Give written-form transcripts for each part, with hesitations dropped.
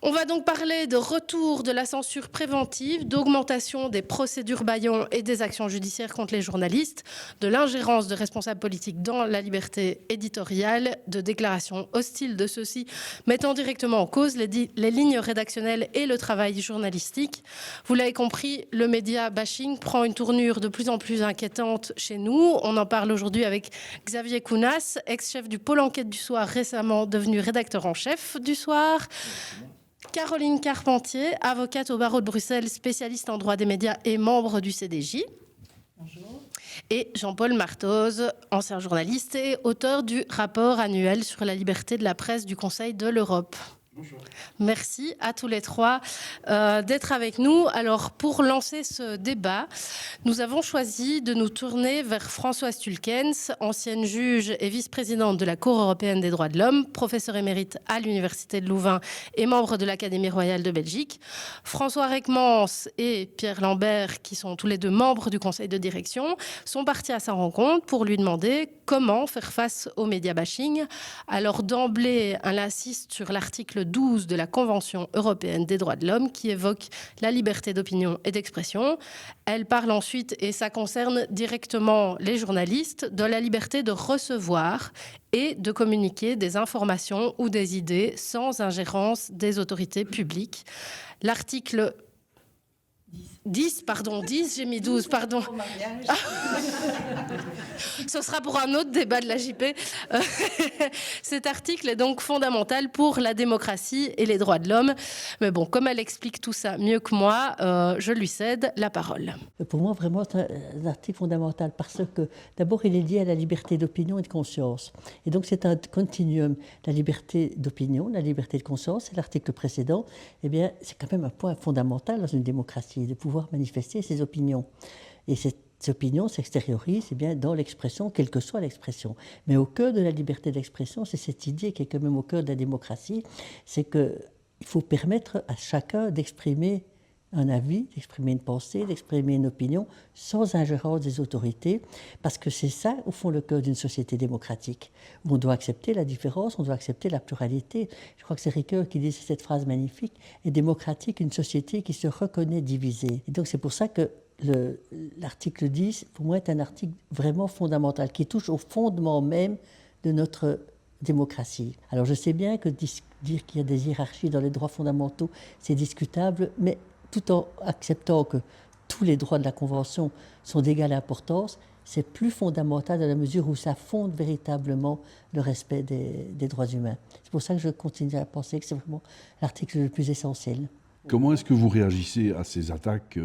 On va donc parler de retour de la censure préventive, d'augmentation des procédures bâillons et des actions judiciaires contre les journalistes, de l'ingérence de responsables politiques dans la liberté éditoriale, de déclarations hostiles de ceux-ci mettant directement en cause les lignes rédactionnelles et le travail journalistique. Vous l'avez compris, le média bashing prend une tournure de plus en plus inquiétante chez nous. On en parle aujourd'hui avec Xavier Kounas, ex-chef du pôle enquête du soir, récemment devenu rédacteur en chef du soir. Caroline Carpentier, avocate au barreau de Bruxelles, spécialiste en droit des médias et membre du CDJ. Bonjour. Et Jean-Paul Martoz, ancien journaliste et auteur du rapport annuel sur la liberté de la presse du Conseil de l'Europe. Bonjour. Merci à tous les trois d'être avec nous. Alors, pour lancer ce débat, nous avons choisi de nous tourner vers Françoise Tulkens, ancienne juge et vice-présidente de la Cour européenne des droits de l'homme, professeure émérite à l'Université de Louvain et membre de l'Académie royale de Belgique. François Reckmans et Pierre Lambert, qui sont tous les deux membres du conseil de direction, sont partis à sa rencontre pour lui demander comment faire face au média bashing. Alors, d'emblée, elle insiste sur l'article 12 de la Convention européenne des droits de l'homme qui évoque la liberté d'opinion et d'expression. Elle parle ensuite, et ça concerne directement les journalistes, de la liberté de recevoir et de communiquer des informations ou des idées sans ingérence des autorités publiques. L'article 10, j'ai mis 12, pardon. Ce sera pour un autre débat de la JP. Cet article est donc fondamental pour la démocratie et les droits de l'homme. Mais bon, comme elle explique tout ça mieux que moi, je lui cède la parole. Pour moi, vraiment, c'est un article fondamental parce que, d'abord, il est lié à la liberté d'opinion et de conscience. Et donc, c'est un continuum. La liberté d'opinion, la liberté de conscience, c'est l'article précédent. Eh bien, c'est quand même un point fondamental dans une démocratie, de pouvoir manifester ses opinions. Et ces opinions s'extériorisent bien, dans l'expression, quelle que soit l'expression. Mais au cœur de la liberté d'expression, c'est cette idée qui est quand même au cœur de la démocratie, c'est qu'il faut permettre à chacun d'exprimer un avis, d'exprimer une pensée, d'exprimer une opinion sans ingérence des autorités, parce que c'est ça, au fond, le cœur d'une société démocratique, où on doit accepter la différence, on doit accepter la pluralité. Je crois que c'est Ricoeur qui dit cette phrase magnifique, « est démocratique une société qui se reconnaît divisée ». Et donc c'est pour ça que l'article 10, pour moi, est un article vraiment fondamental, qui touche au fondement même de notre démocratie. Alors je sais bien que dire qu'il y a des hiérarchies dans les droits fondamentaux, c'est discutable, mais tout en acceptant que tous les droits de la Convention sont d'égale importance, c'est plus fondamental dans la mesure où ça fonde véritablement le respect des droits humains. C'est pour ça que je continue à penser que c'est vraiment l'article le plus essentiel. Comment est-ce que vous réagissez à ces attaques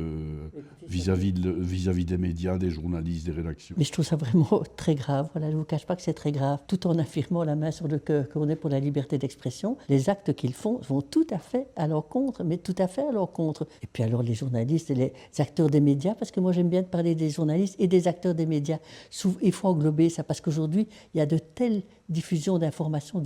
vis-à-vis des médias, des journalistes, des rédactions? Mais je trouve ça vraiment très grave. Voilà, je ne vous cache pas que c'est très grave. Tout en affirmant la main sur le cœur qu'on est pour la liberté d'expression, les actes qu'ils font vont tout à fait à l'encontre, mais tout à fait à l'encontre. Et puis alors les journalistes et les acteurs des médias, parce que moi j'aime bien parler des journalistes et des acteurs des médias. Il faut englober ça, parce qu'aujourd'hui, il y a de telles diffusions d'informations,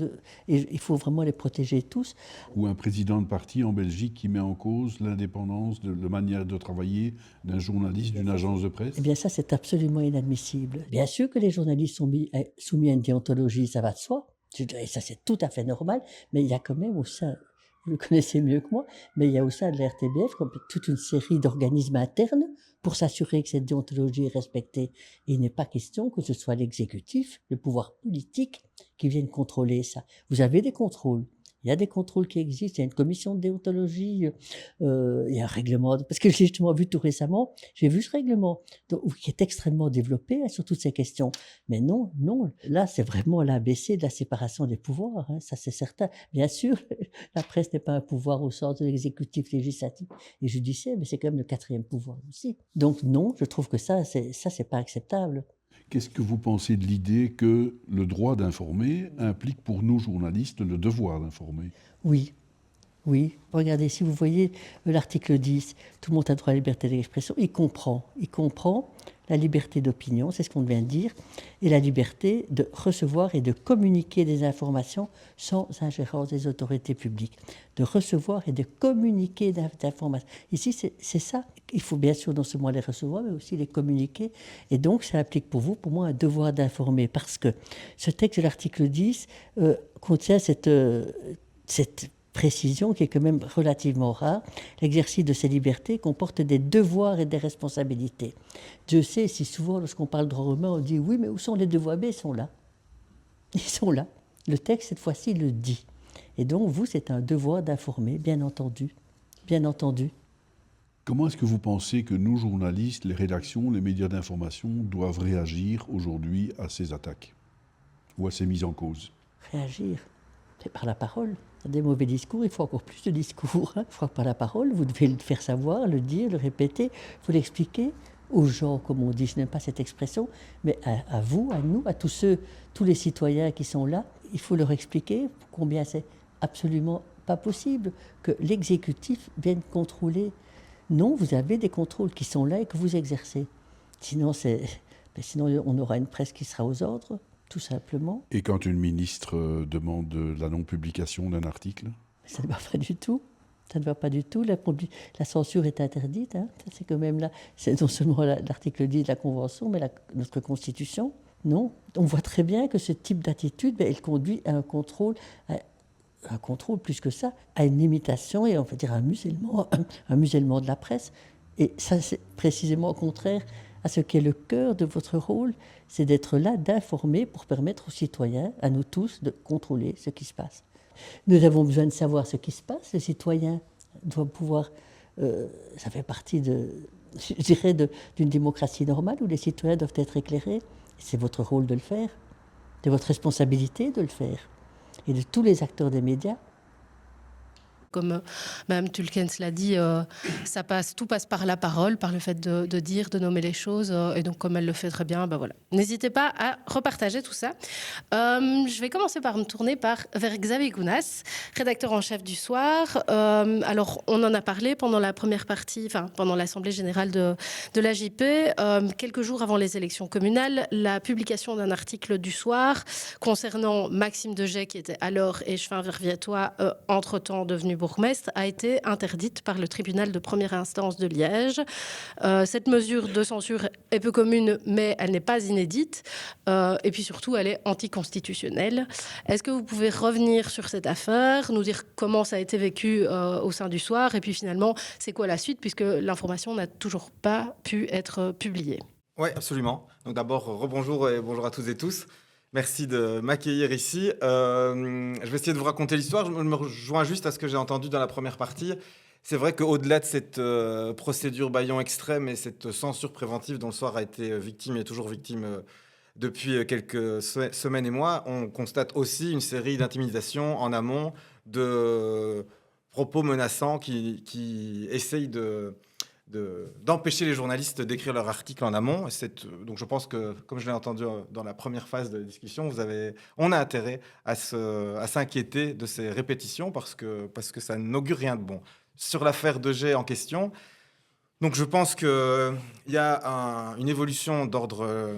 et il faut vraiment les protéger tous. Ou un président de parti en Belgique qui met en cause l'indépendance de manière de travailler d'un journaliste, d'une agence de presse? Eh bien ça, c'est absolument inadmissible. Bien sûr que les journalistes sont soumis à une déontologie, ça va de soi. Et ça, c'est tout à fait normal, mais il y a quand même au sein, vous le connaissez mieux que moi, mais il y a au sein de la RTBF comme toute une série d'organismes internes pour s'assurer que cette déontologie est respectée. Et il n'est pas question que ce soit l'exécutif, le pouvoir politique, qui vienne contrôler ça. Vous avez des contrôles. Il y a des contrôles qui existent, il y a une commission de déontologie, il y a un règlement, parce que j'ai justement vu tout récemment, j'ai vu ce règlement qui est extrêmement développé sur toutes ces questions. Mais non, là c'est vraiment l'ABC de la séparation des pouvoirs, ça c'est certain. Bien sûr, la presse n'est pas un pouvoir au sens de l'exécutif, législatif et judiciaire, mais c'est quand même le quatrième pouvoir aussi. Donc non, je trouve que ça c'est pas acceptable. Qu'est-ce que vous pensez de l'idée que le droit d'informer implique pour nous journalistes le devoir d'informer? Oui. Regardez, si vous voyez l'article 10, tout le monde a droit à la liberté d'expression, il comprend la liberté d'opinion, c'est ce qu'on vient de dire, et la liberté de recevoir et de communiquer des informations sans ingérence des autorités publiques. De recevoir et de communiquer des informations. Ici, c'est ça. Il faut bien sûr non seulement les recevoir, mais aussi les communiquer. Et donc, ça implique pour vous, pour moi, un devoir d'informer. Parce que ce texte de l'article 10 contient cette précision qui est quand même relativement rare. L'exercice de ces libertés comporte des devoirs et des responsabilités. Dieu sait si souvent, lorsqu'on parle de droit romain, on dit « oui, mais où sont les devoirs ?» Mais ils sont là. Ils sont là. Le texte, cette fois-ci, le dit. Et donc, vous, c'est un devoir d'informer, bien entendu. Bien entendu. Comment est-ce que vous pensez que nous, journalistes, les rédactions, les médias d'information, doivent réagir aujourd'hui à ces attaques ou à ces mises en cause? Réagir, c'est par la parole. Des mauvais discours, il faut encore plus de discours. Il faut par la parole, vous devez le faire savoir, le dire, le répéter, il faut l'expliquer aux gens, comme on dit, je n'aime pas cette expression, mais à vous, à nous, à tous les citoyens qui sont là, il faut leur expliquer combien c'est absolument pas possible que l'exécutif vienne contrôler. Non, vous avez des contrôles qui sont là et que vous exercez. Sinon, sinon on aura une presse qui sera aux ordres, tout simplement. Et quand une ministre demande la non-publication d'un article? Ça ne va pas du tout. Ça ne va pas du tout. La censure est interdite. Hein. C'est quand même là. C'est non seulement l'article 10 de la Convention, mais notre Constitution. Non. On voit très bien que ce type d'attitude, elle conduit à un contrôle plus que ça, à une limitation et on va dire un musellement de la presse. Et ça, c'est précisément au contraire à ce qui est le cœur de votre rôle, c'est d'être là, d'informer pour permettre aux citoyens, à nous tous, de contrôler ce qui se passe. Nous avons besoin de savoir ce qui se passe. Les citoyens doivent pouvoir... ça fait partie, je dirais, d'une démocratie normale où les citoyens doivent être éclairés. C'est votre rôle de le faire. C'est votre responsabilité de le faire. Et de tous les acteurs des médias. Comme Mme Tulkens l'a dit, tout passe par la parole, par le fait de dire, de nommer les choses. Et donc, comme elle le fait très bien, voilà. N'hésitez pas à repartager tout ça. Je vais commencer par me tourner vers Xavier Gounas, rédacteur en chef du Soir. Alors, on en a parlé pendant la première partie, pendant l'Assemblée générale de l'AJP. Quelques jours avant les élections communales, la publication d'un article du Soir concernant Maxime Degey, qui était alors échevin verviétois, entre-temps devenu bourgmestre, a été interdite par le tribunal de première instance de Liège. Cette mesure de censure est peu commune, mais elle n'est pas inédite. Et puis surtout, elle est anticonstitutionnelle. Est-ce que vous pouvez revenir sur cette affaire, nous dire comment ça a été vécu au sein du Soir, et puis finalement, c'est quoi la suite, puisque l'information n'a toujours pas pu être publiée? Oui, absolument. Donc d'abord, rebonjour et bonjour à toutes et tous. Merci de m'accueillir ici. Je vais essayer de vous raconter l'histoire. Je me rejoins juste à ce que j'ai entendu dans la première partie. C'est vrai qu'au-delà de cette procédure bâillon extrême et cette censure préventive dont le Soir a été victime et est toujours victime depuis quelques semaines et mois, on constate aussi une série d'intimidations en amont, de propos menaçants qui essayent d'empêcher les journalistes d'écrire leur article en amont. Donc je pense que, comme je l'ai entendu dans la première phase de discussion, on a intérêt à s'inquiéter de ces répétitions parce que ça n'augure rien de bon. Sur l'affaire Degey en question, donc je pense qu'il y a une évolution d'ordre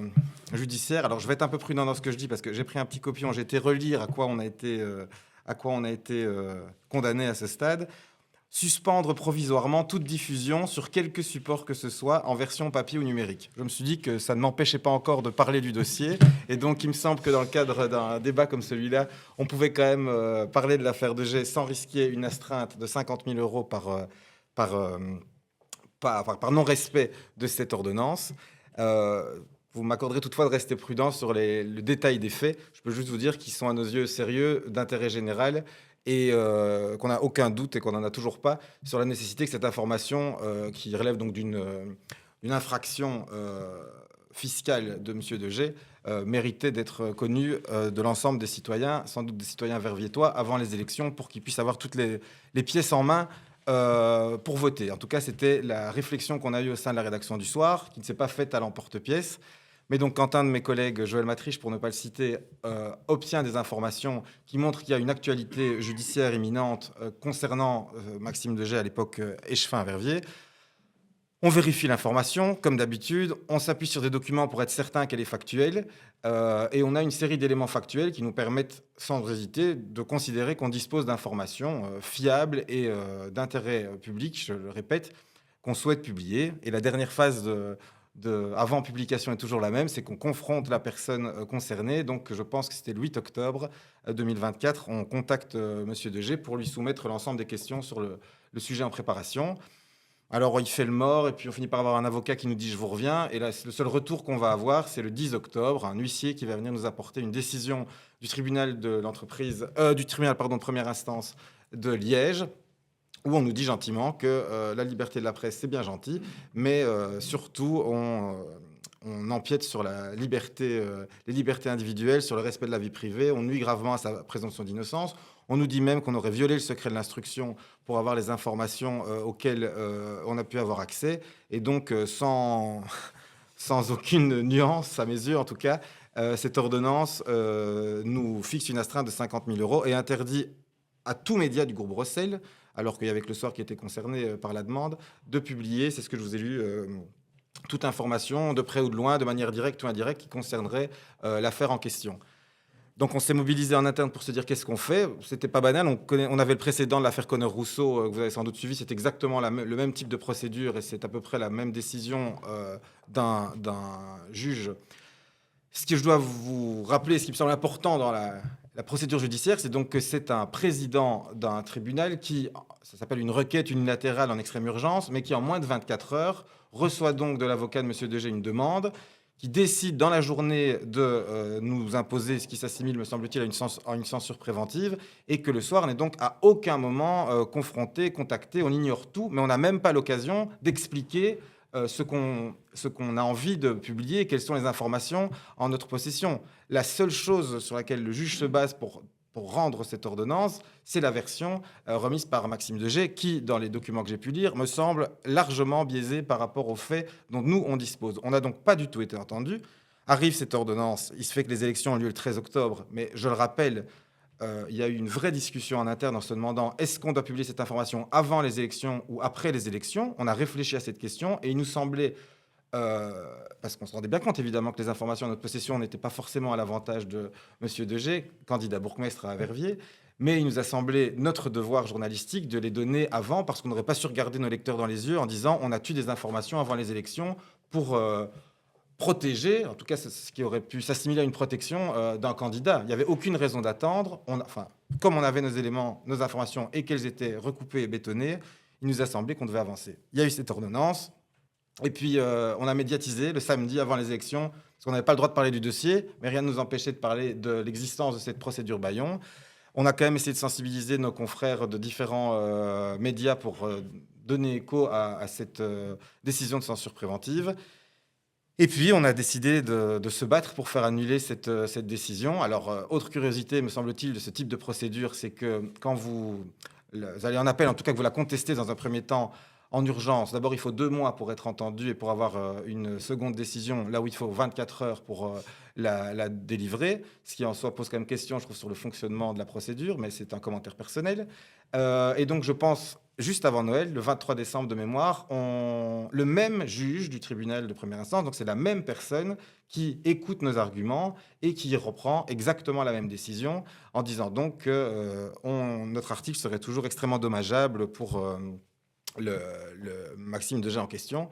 judiciaire. Alors je vais être un peu prudent dans ce que je dis parce que j'ai pris un petit copion, j'ai été relire à quoi on a été condamné à ce stade. Suspendre provisoirement toute diffusion sur quelque support que ce soit en version papier ou numérique. Je me suis dit que ça ne m'empêchait pas encore de parler du dossier et donc il me semble que dans le cadre d'un débat comme celui-là, on pouvait quand même parler de l'affaire Degey sans risquer une astreinte de 50 000 € par non-respect de cette ordonnance. Vous m'accorderez toutefois de rester prudent sur le détail des faits. Je peux juste vous dire qu'ils sont à nos yeux sérieux, d'intérêt général, et qu'on n'a aucun doute et qu'on n'en a toujours pas sur la nécessité que cette information, qui relève donc d'une infraction fiscale de M. Degey, méritait d'être connue de l'ensemble des citoyens, sans doute des citoyens verviétois, avant les élections, pour qu'ils puissent avoir toutes les pièces en main pour voter. En tout cas, c'était la réflexion qu'on a eue au sein de la rédaction du Soir, qui ne s'est pas faite à l'emporte-pièce. Mais donc, quand un de mes collègues, Joël Matriche, pour ne pas le citer, obtient des informations qui montrent qu'il y a une actualité judiciaire imminente concernant Maxime Degey, à l'époque échevin à Verviers, on vérifie l'information, comme d'habitude, on s'appuie sur des documents pour être certain qu'elle est factuelle, et on a une série d'éléments factuels qui nous permettent, sans hésiter, de considérer qu'on dispose d'informations fiables et d'intérêt public, je le répète, qu'on souhaite publier. Et la dernière phase avant publication est toujours la même, c'est qu'on confronte la personne concernée. Donc, je pense que c'était le 8 octobre 2024. On contacte Monsieur Degé pour lui soumettre l'ensemble des questions sur le sujet en préparation. Alors, il fait le mort et puis on finit par avoir un avocat qui nous dit « je vous reviens ». Et là, le seul retour qu'on va avoir, c'est le 10 octobre, un huissier qui va venir nous apporter une décision du tribunal de première instance de Liège, où on nous dit gentiment que la liberté de la presse, c'est bien gentil, mais surtout, on empiète sur les libertés individuelles, sur le respect de la vie privée, on nuit gravement à sa présomption d'innocence. On nous dit même qu'on aurait violé le secret de l'instruction pour avoir les informations auxquelles on a pu avoir accès. Et donc, sans aucune nuance, à mes yeux en tout cas, cette ordonnance nous fixe une astreinte de 50 000 € et interdit à tout média du groupe Rossel, alors qu'il y avait que Le Soir qui était concerné par la demande, de publier, c'est ce que je vous ai lu, toute information, de près ou de loin, de manière directe ou indirecte, qui concernerait l'affaire en question. Donc on s'est mobilisé en interne pour se dire qu'est-ce qu'on fait. C'était pas banal, on avait le précédent de l'affaire Conner-Rousseau, que vous avez sans doute suivi, c'est exactement le même type de procédure et c'est à peu près la même décision d'un juge. Ce que je dois vous rappeler, ce qui me semble important dans la procédure judiciaire, c'est donc que c'est un président d'un tribunal qui, ça s'appelle une requête unilatérale en extrême urgence, mais qui en moins de 24 heures reçoit donc de l'avocat de M. Degé une demande, qui décide dans la journée de nous imposer ce qui s'assimile, me semble-t-il, à une censure préventive, et que Le Soir n'est donc à aucun moment confronté, contacté, on ignore tout, mais on n'a même pas l'occasion d'expliquer ce qu'on a envie de publier et quelles sont les informations en notre possession. La seule chose sur laquelle le juge se base pour rendre cette ordonnance, c'est la version remise par Maxime Degé, qui, dans les documents que j'ai pu lire, me semble largement biaisée par rapport aux faits dont nous, on dispose. On n'a donc pas du tout été entendu. Arrive cette ordonnance, il se fait que les élections ont lieu le 13 octobre, mais je le rappelle, il y a eu une vraie discussion en interne en se demandant est-ce qu'on doit publier cette information avant les élections ou après les élections. On a réfléchi à cette question et il nous semblait, parce qu'on se rendait bien compte évidemment que les informations à notre possession n'étaient pas forcément à l'avantage de M. Degé, candidat bourgmestre à Verviers, mais il nous a semblé notre devoir journalistique de les donner avant parce qu'on n'aurait pas su regarder nos lecteurs dans les yeux en disant on a eu des informations avant les élections pour protéger, en tout cas ce qui aurait pu s'assimiler à une protection d'un candidat. Il n'y avait aucune raison d'attendre. Comme on avait nos éléments, nos informations et qu'elles étaient recoupées et bétonnées, il nous a semblé qu'on devait avancer. Il y a eu cette ordonnance. Et puis, on a médiatisé le samedi avant les élections, parce qu'on n'avait pas le droit de parler du dossier, mais rien ne nous empêchait de parler de l'existence de cette procédure Bayon. On a quand même essayé de sensibiliser nos confrères de différents médias pour donner écho à cette décision de censure préventive. Et puis, on a décidé de se battre pour faire annuler cette décision. Alors, autre curiosité, me semble-t-il, de ce type de procédure, c'est que quand vous allez en appel, en tout cas que vous la contestez dans un premier temps, en urgence, d'abord, il faut 2 mois pour être entendu et pour avoir une seconde décision, là où il faut 24 heures pour la délivrer, ce qui en soi pose quand même question, je trouve, sur le fonctionnement de la procédure, mais c'est un commentaire personnel. Et donc, je pense, juste avant Noël, le 23 décembre de mémoire, le même juge du tribunal de première instance, donc c'est la même personne qui écoute nos arguments et qui reprend exactement la même décision, en disant donc que notre article serait toujours extrêmement dommageable pour le Maxime Degé en question.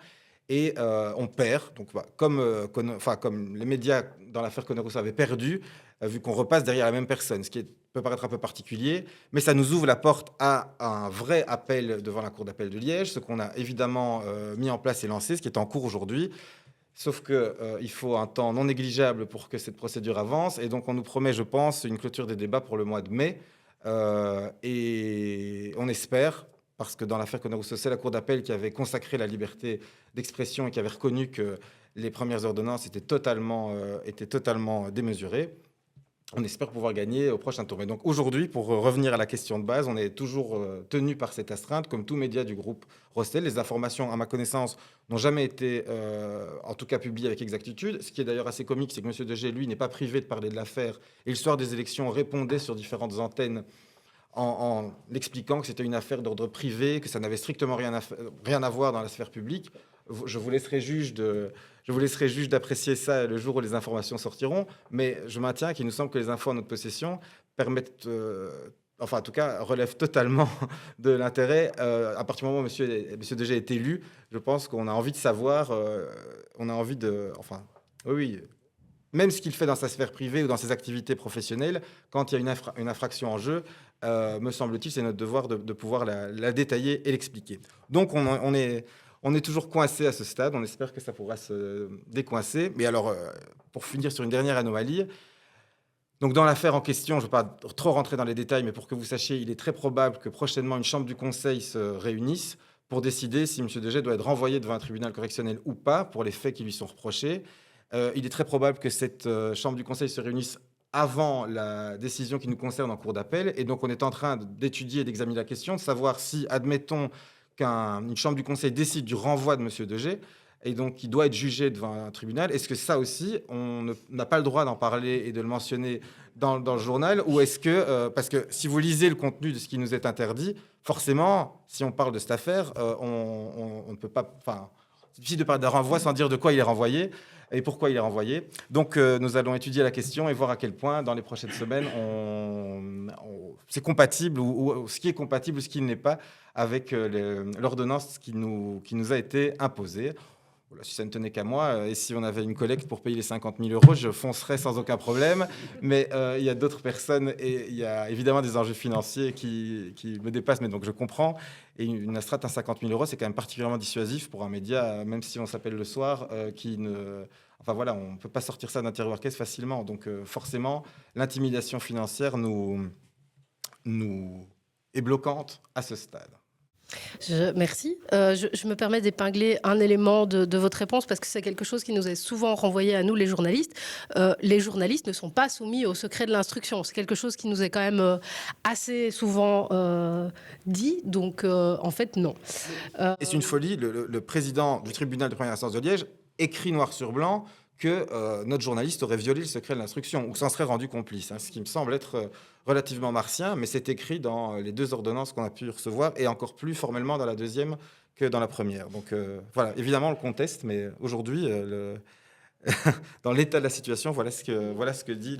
Et on perd, donc comme les médias dans l'affaire Conner-Rousseau avaient perdu, vu qu'on repasse derrière la même personne, ce qui peut paraître un peu particulier, mais ça nous ouvre la porte à un vrai appel devant la Cour d'appel de Liège, ce qu'on a évidemment mis en place et lancé, ce qui est en cours aujourd'hui. Sauf qu'il faut un temps non négligeable pour que cette procédure avance, et donc on nous promet, je pense, une clôture des débats pour le mois de mai, et on espère, parce que dans l'affaire Conner-Rousseau, c'est la Cour d'appel qui avait consacré la liberté d'expression et qui avait reconnu que les premières ordonnances étaient totalement démesurées. On espère pouvoir gagner au prochain tour. Mais donc aujourd'hui, pour revenir à la question de base, on est toujours tenu par cette astreinte, comme tout média du groupe Rossel. Les informations, à ma connaissance, n'ont jamais été, en tout cas, publiées avec exactitude. Ce qui est d'ailleurs assez comique, c'est que M. Degé, lui, n'est pas privé de parler de l'affaire. Et le soir des élections, répondait sur différentes antennes en expliquant que c'était une affaire d'ordre privé, que ça n'avait strictement rien à voir dans la sphère publique. Je vous laisserai juge d'apprécier ça le jour où les informations sortiront, mais je maintiens qu'il nous semble que les infos en notre possession permettent enfin en tout cas, relève totalement de l'intérêt. À partir du moment où monsieur Degey est élu, je pense qu'on a envie de savoir, on a envie de... Enfin, oui, même ce qu'il fait dans sa sphère privée ou dans ses activités professionnelles, quand il y a une infraction en jeu, me semble-t-il, c'est notre devoir de pouvoir la détailler et l'expliquer. Donc on est toujours coincé à ce stade, on espère que ça pourra se décoincer. Mais alors, pour finir sur une dernière anomalie, donc dans l'affaire en question, je ne vais pas trop rentrer dans les détails, mais pour que vous sachiez, il est très probable que prochainement une chambre du Conseil se réunisse pour décider si M. Degey doit être renvoyé devant un tribunal correctionnel ou pas pour les faits qui lui sont reprochés. Il est très probable que cette chambre du Conseil se réunisse avant la décision qui nous concerne en cour d'appel. Et donc on est en train d'étudier et d'examiner la question, de savoir si, admettons, qu'une chambre du Conseil décide du renvoi de M. Degey, et donc il doit être jugé devant un tribunal. Est-ce que ça aussi, on n'a pas le droit d'en parler et de le mentionner dans le journal? Ou est-ce que, parce que si vous lisez le contenu de ce qui nous est interdit, forcément, si on parle de cette affaire, on ne peut pas... Enfin, c'est difficile de parler d'un renvoi sans dire de quoi il est renvoyé et pourquoi il est renvoyé. Donc nous allons étudier la question et voir à quel point, dans les prochaines semaines, c'est compatible, ou ce qui est compatible ou ce qui ne l'est pas, avec l'ordonnance qui nous a été imposée. Voilà, si ça ne tenait qu'à moi, et si on avait une collecte pour payer les 50 000 euros, je foncerais sans aucun problème. Mais il y a d'autres personnes et il y a évidemment des enjeux financiers qui me dépassent, mais donc je comprends. Et une astreinte à 50 000 euros, c'est quand même particulièrement dissuasif pour un média, même si on s'appelle Le Soir, qui ne... Enfin voilà, on ne peut pas sortir ça d'un tiroir caisse facilement. Donc forcément, l'intimidation financière nous est bloquante à ce stade. Merci. Je me permets d'épingler un élément de votre réponse parce que c'est quelque chose qui nous est souvent renvoyé à nous, les journalistes. Les journalistes ne sont pas soumis au secret de l'instruction. C'est quelque chose qui nous est quand même assez souvent dit. Donc, en fait, non. Et c'est une folie. Le président du tribunal de première instance de Liège écrit noir sur blanc que notre journaliste aurait violé le secret de l'instruction ou s'en serait rendu complice, ce qui me semble être relativement martien, mais c'est écrit dans les deux ordonnances qu'on a pu recevoir et encore plus formellement dans la deuxième que dans la première. Donc voilà, évidemment on le conteste, mais aujourd'hui, dans l'état de la situation, voilà ce que dit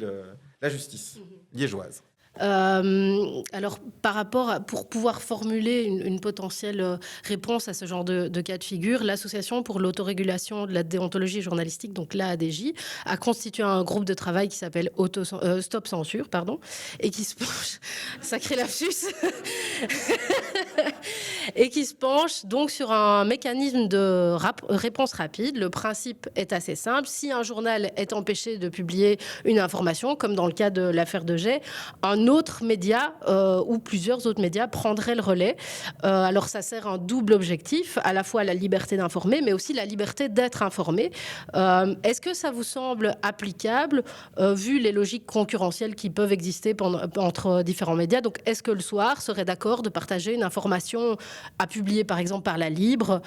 la justice liégeoise. Alors, pour pouvoir formuler une potentielle réponse à ce genre de cas de figure, l'Association pour l'autorégulation de la déontologie journalistique, donc l'AADJ, a constitué un groupe de travail qui s'appelle Stop Censure, et qui se penche, sacré lapsus, et qui se penche donc sur un mécanisme de réponse rapide. Le principe est assez simple. Si un journal est empêché de publier une information, comme dans le cas de l'affaire Degey, un autre média ou plusieurs autres médias prendraient le relais. Alors ça sert un double objectif, à la fois la liberté d'informer, mais aussi la liberté d'être informé. Est-ce que ça vous semble applicable, vu les logiques concurrentielles qui peuvent exister entre différents médias? Donc est-ce que Le Soir serait d'accord de partager une information à publier par exemple par La Libre,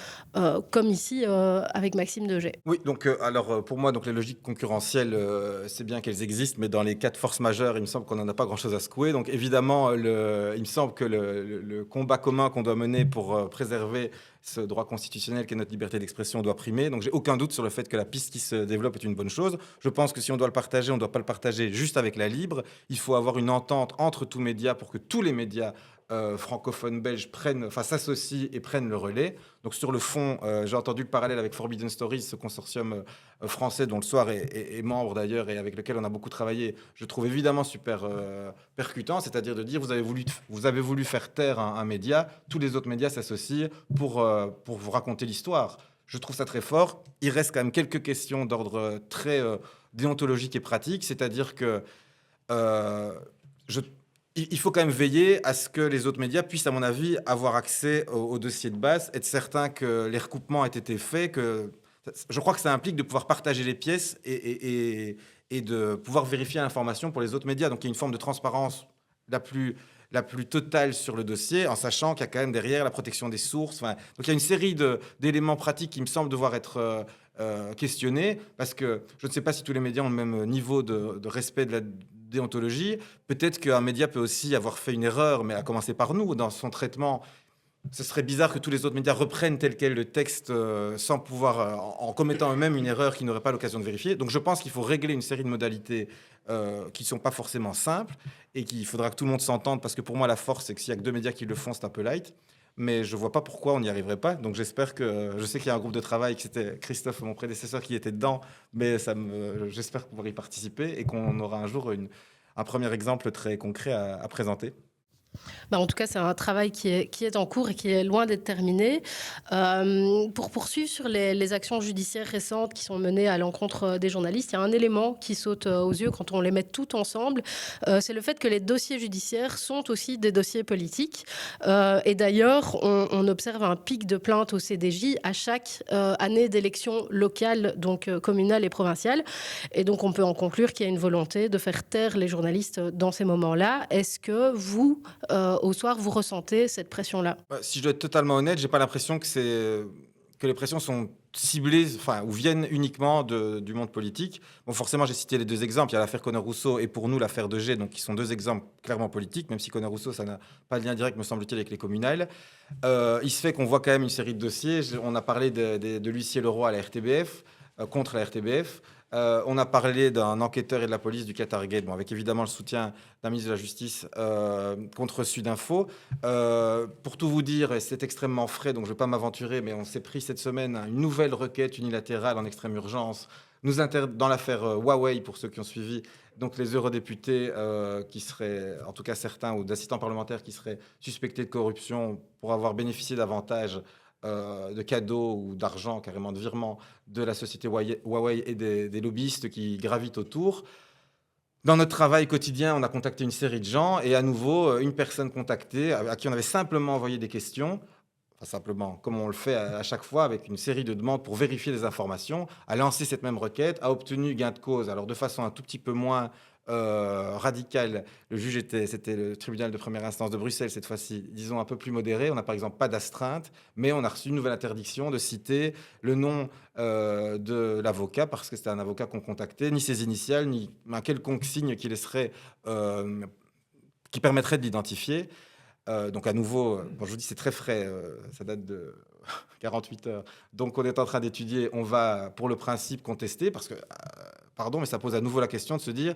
comme ici avec Maxime Degey? Oui, donc alors pour moi, donc les logiques concurrentielles, c'est bien qu'elles existent, mais dans les cas de force majeure, il me semble qu'on n'en a pas grand-chose à secouer. Donc évidemment, il me semble que le combat commun qu'on doit mener pour préserver ce droit constitutionnel qu'est notre liberté d'expression doit primer. Donc j'ai aucun doute sur le fait que la piste qui se développe est une bonne chose. Je pense que si on doit le partager, on ne doit pas le partager juste avec La Libre. Il faut avoir une entente entre tous médias pour que tous les médias francophones belges s'associent et prennent le relais. Donc sur le fond, j'ai entendu le parallèle avec Forbidden Stories, ce consortium français dont Le Soir est membre d'ailleurs et avec lequel on a beaucoup travaillé. Je trouve évidemment super percutant, c'est-à-dire de dire vous avez voulu faire taire un média, tous les autres médias s'associent pour vous raconter l'histoire. Je trouve ça très fort. Il reste quand même quelques questions d'ordre très déontologique et pratique, c'est-à-dire que il faut quand même veiller à ce que les autres médias puissent, à mon avis, avoir accès au dossier de base, être certain que les recoupements aient été faits, je crois que ça implique de pouvoir partager les pièces et de pouvoir vérifier l'information pour les autres médias. Donc il y a une forme de transparence la plus totale sur le dossier, en sachant qu'il y a quand même derrière la protection des sources. Donc il y a une série d'éléments pratiques qui me semblent devoir être questionnés, parce que je ne sais pas si tous les médias ont le même niveau de respect de la déontologie. Peut-être qu'un média peut aussi avoir fait une erreur, mais à commencer par nous, dans son traitement. ce serait bizarre que tous les autres médias reprennent tel quel le texte sans pouvoir, en commettant eux-mêmes une erreur qu'ils n'auraient pas l'occasion de vérifier. Donc je pense qu'il faut régler une série de modalités qui ne sont pas forcément simples et qu'il faudra que tout le monde s'entende, parce que pour moi la force c'est que s'il n'y a que 2 médias qui le font, c'est un peu light. Mais je ne vois pas pourquoi on n'y arriverait pas. Donc j'espère que... Je sais qu'il y a un groupe de travail, que c'était Christophe, mon prédécesseur, qui était dedans, mais j'espère pouvoir y participer et qu'on aura un jour un premier exemple très concret à présenter. En tout cas, c'est un travail qui est en cours et qui est loin d'être terminé. Pour poursuivre sur les actions judiciaires récentes qui sont menées à l'encontre des journalistes, il y a un élément qui saute aux yeux quand on les met tout ensemble, c'est le fait que les dossiers judiciaires sont aussi des dossiers politiques. Et d'ailleurs, on observe un pic de plaintes au CDJ à chaque année d'élections locales, donc communales et provinciales. Et donc, on peut en conclure qu'il y a une volonté de faire taire les journalistes dans ces moments-là. Est-ce que vous... au soir, vous ressentez cette pression-là? Si je dois être totalement honnête, j'ai pas l'impression que les pressions sont ciblées, enfin, ou viennent uniquement du monde politique. Bon, forcément, j'ai cité les 2 exemples. Il y a l'affaire Conner-Rousseau et pour nous l'affaire de G, donc qui sont 2 exemples clairement politiques, même si Conner-Rousseau, ça n'a pas de lien direct, me semble-t-il, avec les communales. Il se fait qu'on voit quand même une série de dossiers. On a parlé de l'huissier Leroy à la RTBF, contre la RTBF. On a parlé d'un enquêteur et de la police du Qatargate, avec évidemment le soutien d'un ministre de la Justice contre Sudinfo. Pour tout vous dire, et c'est extrêmement frais, donc je ne vais pas m'aventurer, mais on s'est pris cette semaine une nouvelle requête unilatérale en extrême urgence dans l'affaire Huawei, pour ceux qui ont suivi, donc les eurodéputés qui seraient, en tout cas certains, ou d'assistants parlementaires qui seraient suspectés de corruption pour avoir bénéficié d'avantages de cadeaux ou d'argent, carrément de virements, de la société Huawei et des lobbyistes qui gravitent autour. Dans notre travail quotidien, on a contacté une série de gens et à nouveau, une personne contactée à qui on avait simplement envoyé des questions, enfin simplement, comme on le fait à chaque fois avec une série de demandes pour vérifier des informations, a lancé cette même requête, a obtenu gain de cause, alors de façon un tout petit peu moins radicale. Le juge c'était le tribunal de première instance de Bruxelles cette fois-ci, disons un peu plus modéré. On n'a par exemple pas d'astreinte, mais on a reçu une nouvelle interdiction de citer le nom de l'avocat, parce que c'était un avocat qu'on contactait, ni ses initiales, ni un quelconque signe qui permettrait de l'identifier. Donc à nouveau, je vous dis c'est très frais, ça date de 48 heures. Donc on est en train d'étudier, on va pour le principe contester, parce que, pardon, mais ça pose à nouveau la question de se dire,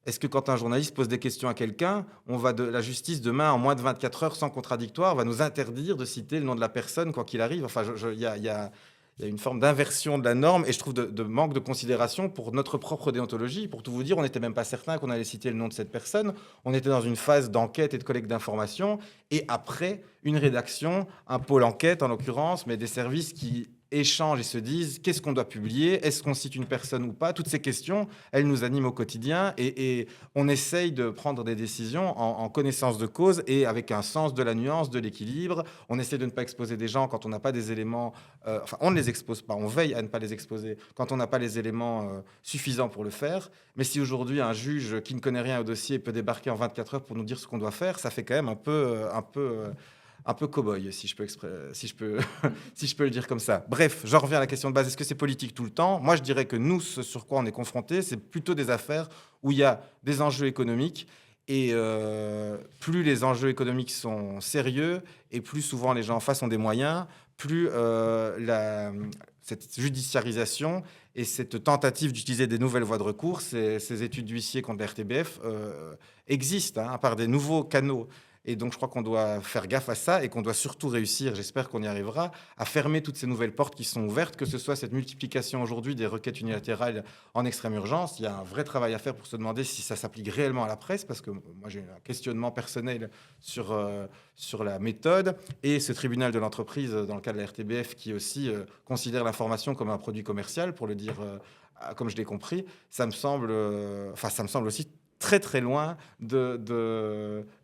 est-ce que quand un journaliste pose des questions à quelqu'un, la justice demain, en moins de 24 heures, sans contradictoire, va nous interdire de citer le nom de la personne, quoi qu'il arrive? Enfin, il y a une forme d'inversion de la norme et je trouve de manque de considération pour notre propre déontologie. Pour tout vous dire, on n'était même pas certain qu'on allait citer le nom de cette personne. On était dans une phase d'enquête et de collecte d'informations et après, une rédaction, un pôle enquête en l'occurrence, mais des services qui échangent et se disent qu'est-ce qu'on doit publier, est-ce qu'on cite une personne ou pas. Toutes ces questions, elles nous animent au quotidien et on essaye de prendre des décisions en connaissance de cause et avec un sens de la nuance, de l'équilibre. On essaie de ne pas exposer des gens quand on n'a pas des éléments, on ne les expose pas, on veille à ne pas les exposer quand on n'a pas les éléments suffisants pour le faire. Mais si aujourd'hui un juge qui ne connaît rien au dossier peut débarquer en 24 heures pour nous dire ce qu'on doit faire, ça fait quand même un peu cow-boy, si je peux le dire comme ça. Bref, j'en reviens à la question de base. Est-ce que c'est politique tout le temps? Moi, je dirais que nous, ce sur quoi on est confronté, c'est plutôt des affaires où il y a des enjeux économiques. Et plus les enjeux économiques sont sérieux, et plus souvent les gens en face ont des moyens, plus cette judiciarisation et cette tentative d'utiliser des nouvelles voies de recours, ces études d'huissier contre la RTBF existent, par des nouveaux canaux. Et donc, je crois qu'on doit faire gaffe à ça et qu'on doit surtout réussir, j'espère qu'on y arrivera, à fermer toutes ces nouvelles portes qui sont ouvertes, que ce soit cette multiplication aujourd'hui des requêtes unilatérales en extrême urgence. Il y a un vrai travail à faire pour se demander si ça s'applique réellement à la presse, parce que moi, j'ai un questionnement personnel sur la méthode. Et ce tribunal de l'entreprise, dans le cas de la RTBF, qui aussi considère l'information comme un produit commercial, pour le dire comme je l'ai compris, ça me semble aussi très très loin de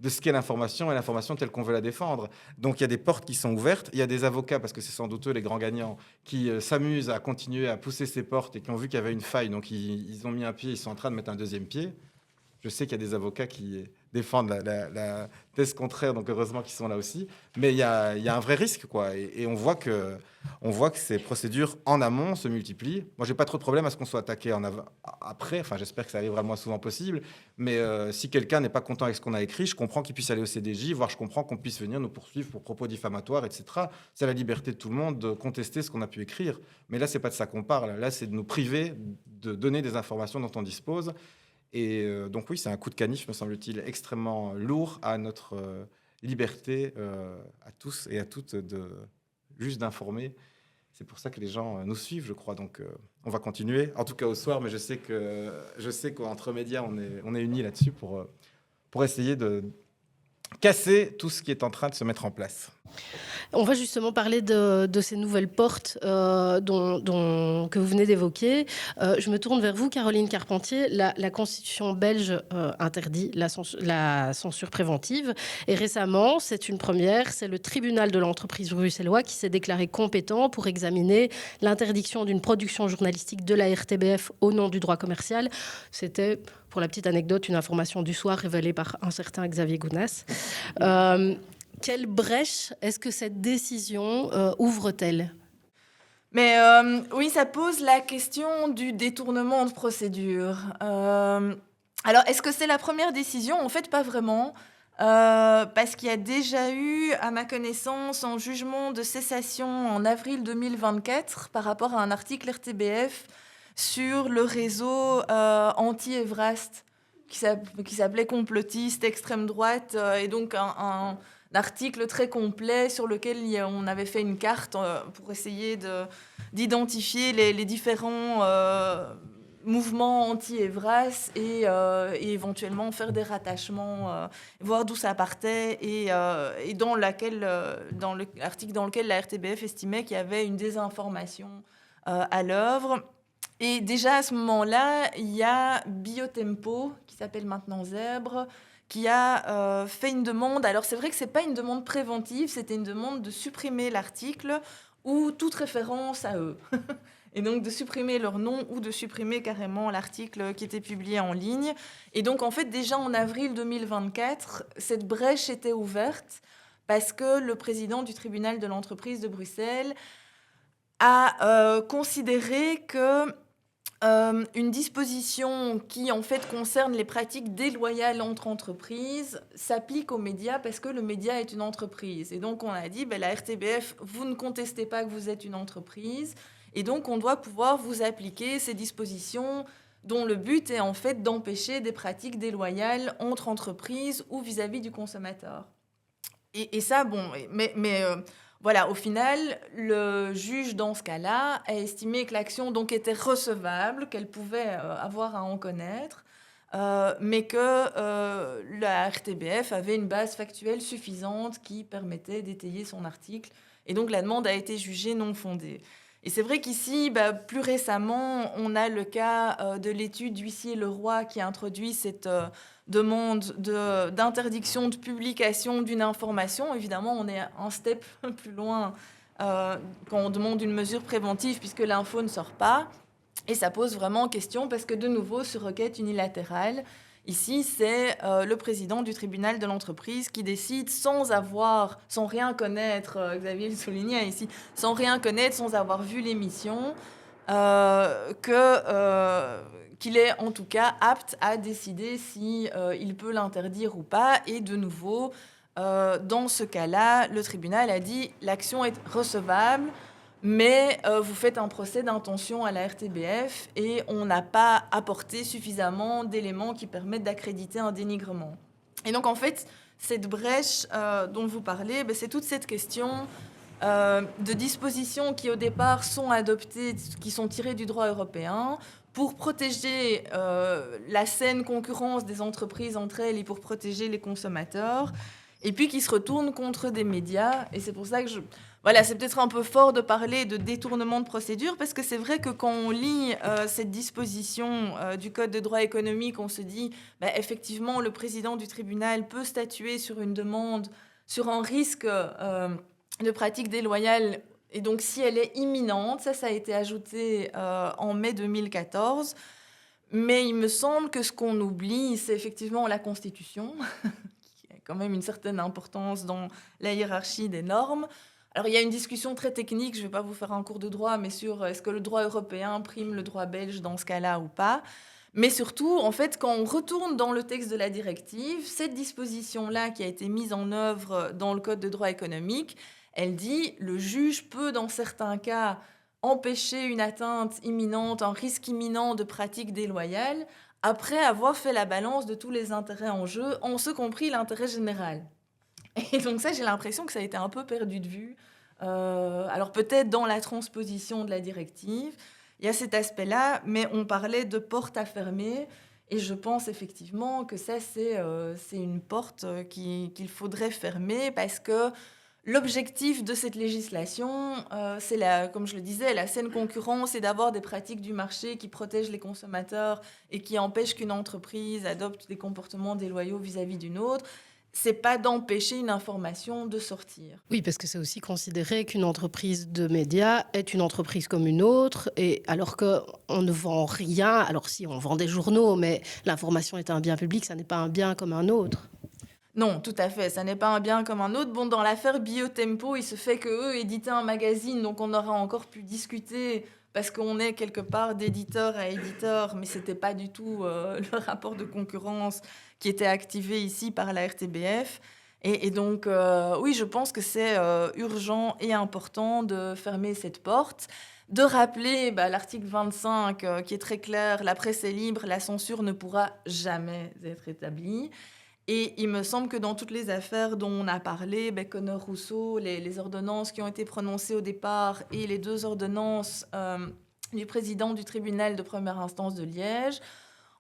ce qu'est l'information et l'information telle qu'on veut la défendre. Donc il y a des portes qui sont ouvertes, il y a des avocats, parce que c'est sans doute eux les grands gagnants, qui s'amusent à continuer à pousser ces portes et qui ont vu qu'il y avait une faille, donc ils ont mis un pied, ils sont en train de mettre un deuxième pied. Je sais qu'il y a des avocats qui défendent la thèse contraire, donc heureusement qu'ils sont là aussi. Mais il y a un vrai risque, quoi. Et on voit que ces procédures en amont se multiplient. Moi, j'ai pas trop de problème à ce qu'on soit attaqué après. Enfin, j'espère que ça arrivera le moins souvent possible. Mais si quelqu'un n'est pas content avec ce qu'on a écrit, je comprends qu'il puisse aller au CDJ, voire je comprends qu'on puisse venir nous poursuivre pour propos diffamatoires, etc. C'est la liberté de tout le monde de contester ce qu'on a pu écrire. Mais là, c'est pas de ça qu'on parle. Là, c'est de nous priver de donner des informations dont on dispose. Et donc oui, c'est un coup de canif, me semble-t-il, extrêmement lourd à notre liberté, à tous et à toutes, juste d'informer. C'est pour ça que les gens nous suivent, je crois. Donc on va continuer, en tout cas au soir, mais je sais qu'entre médias, on est unis là-dessus pour essayer de casser tout ce qui est en train de se mettre en place. On va justement parler de ces nouvelles portes que vous venez d'évoquer. Je me tourne vers vous, Caroline Carpentier. La Constitution belge interdit la censure préventive. Et récemment, c'est une première, c'est le tribunal de l'entreprise bruxellois qui s'est déclaré compétent pour examiner l'interdiction d'une production journalistique de la RTBF au nom du droit commercial. C'était, pour la petite anecdote, une information du soir révélée par un certain Xavier Gounas. Quelle brèche est-ce que cette décision ouvre-t-elle ? Mais oui, ça pose la question du détournement de procédure. Alors, est-ce que c'est la première décision ? En fait, pas vraiment. Parce qu'il y a déjà eu, à ma connaissance, un jugement de cessation en avril 2024 par rapport à un article RTBF sur le réseau anti-Evrast qui s'appelait Complotiste, extrême droite, et donc un article très complet sur lequel on avait fait une carte pour essayer d'identifier les différents mouvements anti-Evras et éventuellement faire des rattachements, voir d'où ça partait et dans l'article dans lequel la RTBF estimait qu'il y avait une désinformation à l'œuvre. Et déjà à ce moment-là, il y a Biotempo, qui s'appelle maintenant Zèbre, qui a fait une demande. Alors c'est vrai que ce n'est pas une demande préventive, c'était une demande de supprimer l'article ou toute référence à eux. Et donc de supprimer leur nom ou de supprimer carrément l'article qui était publié en ligne. Et donc en fait déjà en avril 2024, cette brèche était ouverte parce que le président du tribunal de l'entreprise de Bruxelles a considéré que une disposition qui en fait concerne les pratiques déloyales entre entreprises s'applique aux médias parce que le média est une entreprise. Et donc on a dit, la RTBF, vous ne contestez pas que vous êtes une entreprise, et donc on doit pouvoir vous appliquer ces dispositions dont le but est en fait d'empêcher des pratiques déloyales entre entreprises ou vis-à-vis du consommateur. Et ça, bon, voilà, au final, le juge, dans ce cas-là, a estimé que l'action donc était recevable, qu'elle pouvait avoir à en connaître, mais que la RTBF avait une base factuelle suffisante qui permettait d'étayer son article. Et donc, la demande a été jugée non fondée. Et c'est vrai qu'ici, plus récemment, on a le cas de l'étude d'Huissier-Leroy qui a introduit cette demande d'interdiction de publication d'une information. Évidemment, on est un step plus loin quand on demande une mesure préventive puisque l'info ne sort pas. Et ça pose vraiment question parce que, de nouveau, sur requête unilatérale, ici, c'est le président du tribunal de l'entreprise qui décide sans rien connaître, Xavier le soulignait ici, sans rien connaître, sans avoir vu l'émission, qu'il est en tout cas apte à décider si il peut l'interdire ou pas. Et de nouveau, dans ce cas-là, le tribunal a dit l'action est recevable, mais vous faites un procès d'intention à la RTBF et on n'a pas apporté suffisamment d'éléments qui permettent d'accréditer un dénigrement. Et donc en fait, cette brèche dont vous parlez, c'est toute cette question de dispositions qui au départ sont adoptées, qui sont tirées du droit européen pour protéger la saine concurrence des entreprises entre elles et pour protéger les consommateurs, et puis qui se retournent contre des médias. Et c'est pour ça que c'est peut-être un peu fort de parler de détournement de procédure, parce que c'est vrai que quand on lit cette disposition du Code de droit économique, on se dit, effectivement, le président du tribunal peut statuer sur une demande, sur un risque de pratique déloyale, et donc si elle est imminente, ça a été ajouté en mai 2014. Mais il me semble que ce qu'on oublie, c'est effectivement la Constitution, qui a quand même une certaine importance dans la hiérarchie des normes. Alors, il y a une discussion très technique, je ne vais pas vous faire un cours de droit, mais sur est-ce que le droit européen prime le droit belge dans ce cas-là ou pas. Mais surtout, en fait, quand on retourne dans le texte de la directive, cette disposition-là qui a été mise en œuvre dans le Code de droit économique, elle dit le juge peut, dans certains cas, empêcher une atteinte imminente, un risque imminent de pratique déloyale, après avoir fait la balance de tous les intérêts en jeu, en ce compris l'intérêt général. Et donc ça, j'ai l'impression que ça a été un peu perdu de vue. Alors peut-être dans la transposition de la directive, il y a cet aspect-là, mais on parlait de porte à fermer, et je pense effectivement que ça, c'est une porte qu'il faudrait fermer, parce que l'objectif de cette législation, c'est, comme je le disais, la saine concurrence et d'avoir des pratiques du marché qui protègent les consommateurs et qui empêchent qu'une entreprise adopte des comportements déloyaux vis-à-vis d'une autre. C'est pas d'empêcher une information de sortir. Oui, parce que c'est aussi considéré qu'une entreprise de médias est une entreprise comme une autre, et alors qu'on ne vend rien, alors si on vend des journaux, mais l'information est un bien public, ça n'est pas un bien comme un autre. Non, tout à fait, ça n'est pas un bien comme un autre. Bon, dans l'affaire Biotempo, il se fait qu'eux éditaient un magazine, donc on aura encore pu discuter, parce qu'on est quelque part d'éditeur à éditeur, mais ce n'était pas du tout le rapport de concurrence qui était activé ici par la RTBF. Et donc, oui, je pense que c'est urgent et important de fermer cette porte, de rappeler l'article 25 qui est très clair, la presse est libre, la censure ne pourra jamais être établie. Et il me semble que dans toutes les affaires dont on a parlé, Conor Rousseau, les ordonnances qui ont été prononcées au départ et les 2 ordonnances du président du tribunal de première instance de Liège,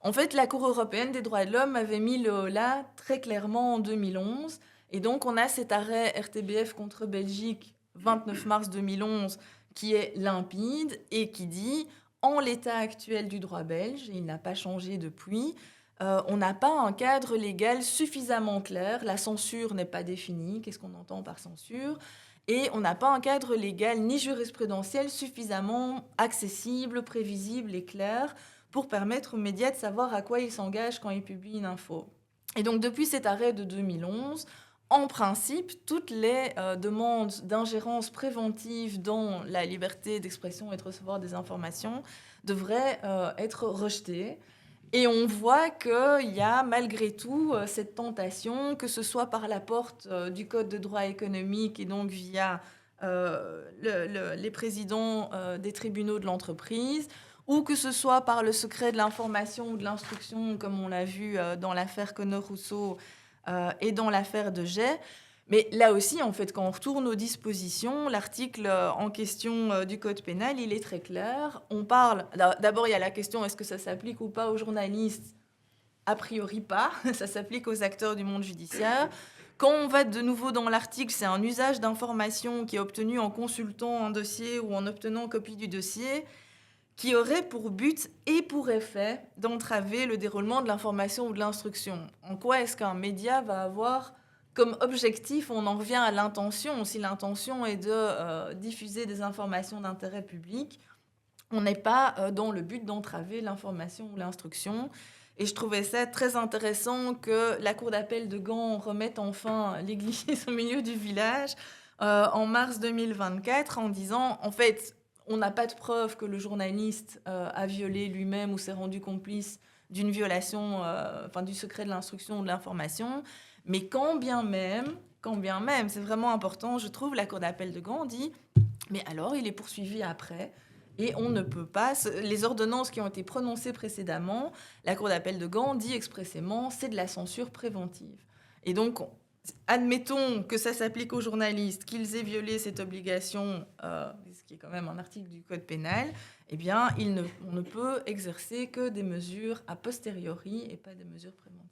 en fait, la Cour européenne des droits de l'homme avait mis le holà très clairement en 2011. Et donc, on a cet arrêt RTBF contre Belgique, 29 mars 2011, qui est limpide et qui dit, en l'état actuel du droit belge, et il n'a pas changé depuis, on n'a pas un cadre légal suffisamment clair. La censure n'est pas définie. Qu'est-ce qu'on entend par censure ? Et on n'a pas un cadre légal ni jurisprudentiel suffisamment accessible, prévisible et clair pour permettre aux médias de savoir à quoi ils s'engagent quand ils publient une info. Et donc, depuis cet arrêt de 2011, en principe, toutes les demandes d'ingérence préventive dans la liberté d'expression et de recevoir des informations devraient être rejetées. Et on voit qu'il y a malgré tout cette tentation, que ce soit par la porte du Code de droit économique et donc via les présidents des tribunaux de l'entreprise, ou que ce soit par le secret de l'information ou de l'instruction, comme on l'a vu dans l'affaire Conor Rousseau et dans l'affaire de Jay. Mais là aussi, en fait, quand on retourne aux dispositions, l'article en question du Code pénal, il est très clair. On parle... D'abord, il y a la question, est-ce que ça s'applique ou pas aux journalistes ? A priori pas. Ça s'applique aux acteurs du monde judiciaire. Quand on va de nouveau dans l'article, c'est un usage d'informations qui est obtenu en consultant un dossier ou en obtenant copie du dossier, qui aurait pour but et pour effet d'entraver le déroulement de l'information ou de l'instruction. En quoi est-ce qu'un média va avoir comme objectif, on en revient à l'intention. Si l'intention est de diffuser des informations d'intérêt public, on n'est pas dans le but d'entraver l'information ou l'instruction. Et je trouvais ça très intéressant que la Cour d'appel de Gand remette enfin l'église au milieu du village en mars 2024 en disant, en fait, on n'a pas de preuve que le journaliste a violé lui-même ou s'est rendu complice d'une violation du secret de l'instruction ou de l'information. Mais quand bien même, c'est vraiment important, je trouve, la Cour d'appel de Gand dit, mais alors il est poursuivi après, et on ne peut pas, les ordonnances qui ont été prononcées précédemment, la Cour d'appel de Gand dit expressément, c'est de la censure préventive. Et donc, admettons que ça s'applique aux journalistes, qu'ils aient violé cette obligation, ce qui est quand même un article du Code pénal, eh bien, on ne peut exercer que des mesures a posteriori et pas des mesures préventives.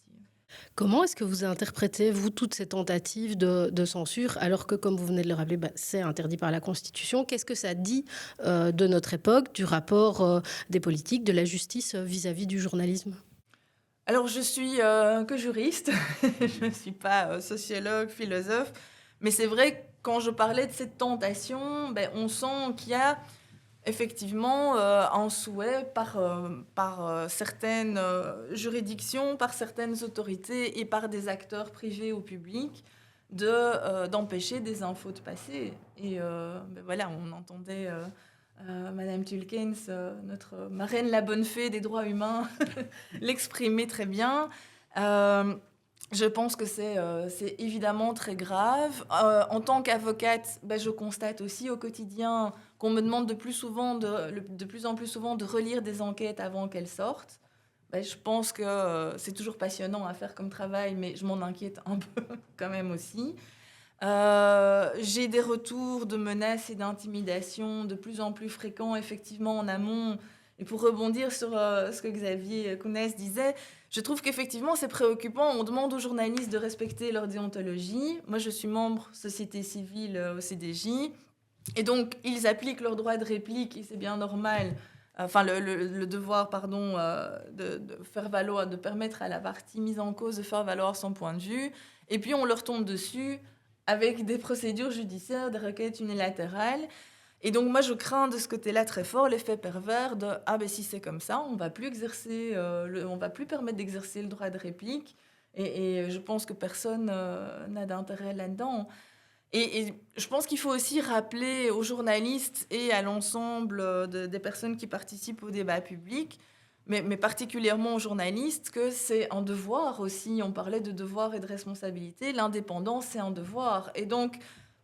Comment est-ce que vous interprétez, vous, toutes ces tentatives de censure, alors que, comme vous venez de le rappeler, c'est interdit par la Constitution? Qu'est-ce que ça dit de notre époque, du rapport des politiques, de la justice vis-à-vis du journalisme? Alors, je suis que juriste, je ne suis pas sociologue, philosophe, mais c'est vrai que quand je parlais de cette tentation, on sent qu'il y a effectivement un souhait par certaines juridictions, par certaines autorités et par des acteurs privés ou publics d'empêcher des infos de passer. Et voilà, on entendait Madame Tulkens, notre marraine la bonne fée des droits humains, l'exprimer très bien. Je pense que c'est évidemment très grave. En tant qu'avocate, je constate aussi au quotidien qu'on me demande de plus en plus souvent de relire des enquêtes avant qu'elles sortent. Je pense que c'est toujours passionnant à faire comme travail, mais je m'en inquiète un peu quand même aussi. J'ai des retours de menaces et d'intimidation de plus en plus fréquents, effectivement, en amont. Et pour rebondir sur ce que Xavier Kounès disait, je trouve qu'effectivement, c'est préoccupant. On demande aux journalistes de respecter leur déontologie. Moi, je suis membre société civile au CDJ. Et donc, ils appliquent leur droit de réplique, et c'est bien normal. Enfin, le devoir, de faire valoir, de permettre à la partie mise en cause de faire valoir son point de vue. Et puis, on leur tombe dessus avec des procédures judiciaires, des requêtes unilatérales. Et donc, moi, je crains de ce côté-là très fort l'effet pervers de « Ah, si c'est comme ça, on ne va plus permettre d'exercer le droit de réplique. » Et je pense que personne n'a d'intérêt là-dedans. Et je pense qu'il faut aussi rappeler aux journalistes et à l'ensemble des personnes qui participent au débat public, mais particulièrement aux journalistes, que c'est un devoir aussi. On parlait de devoir et de responsabilité. L'indépendance, c'est un devoir. Et donc,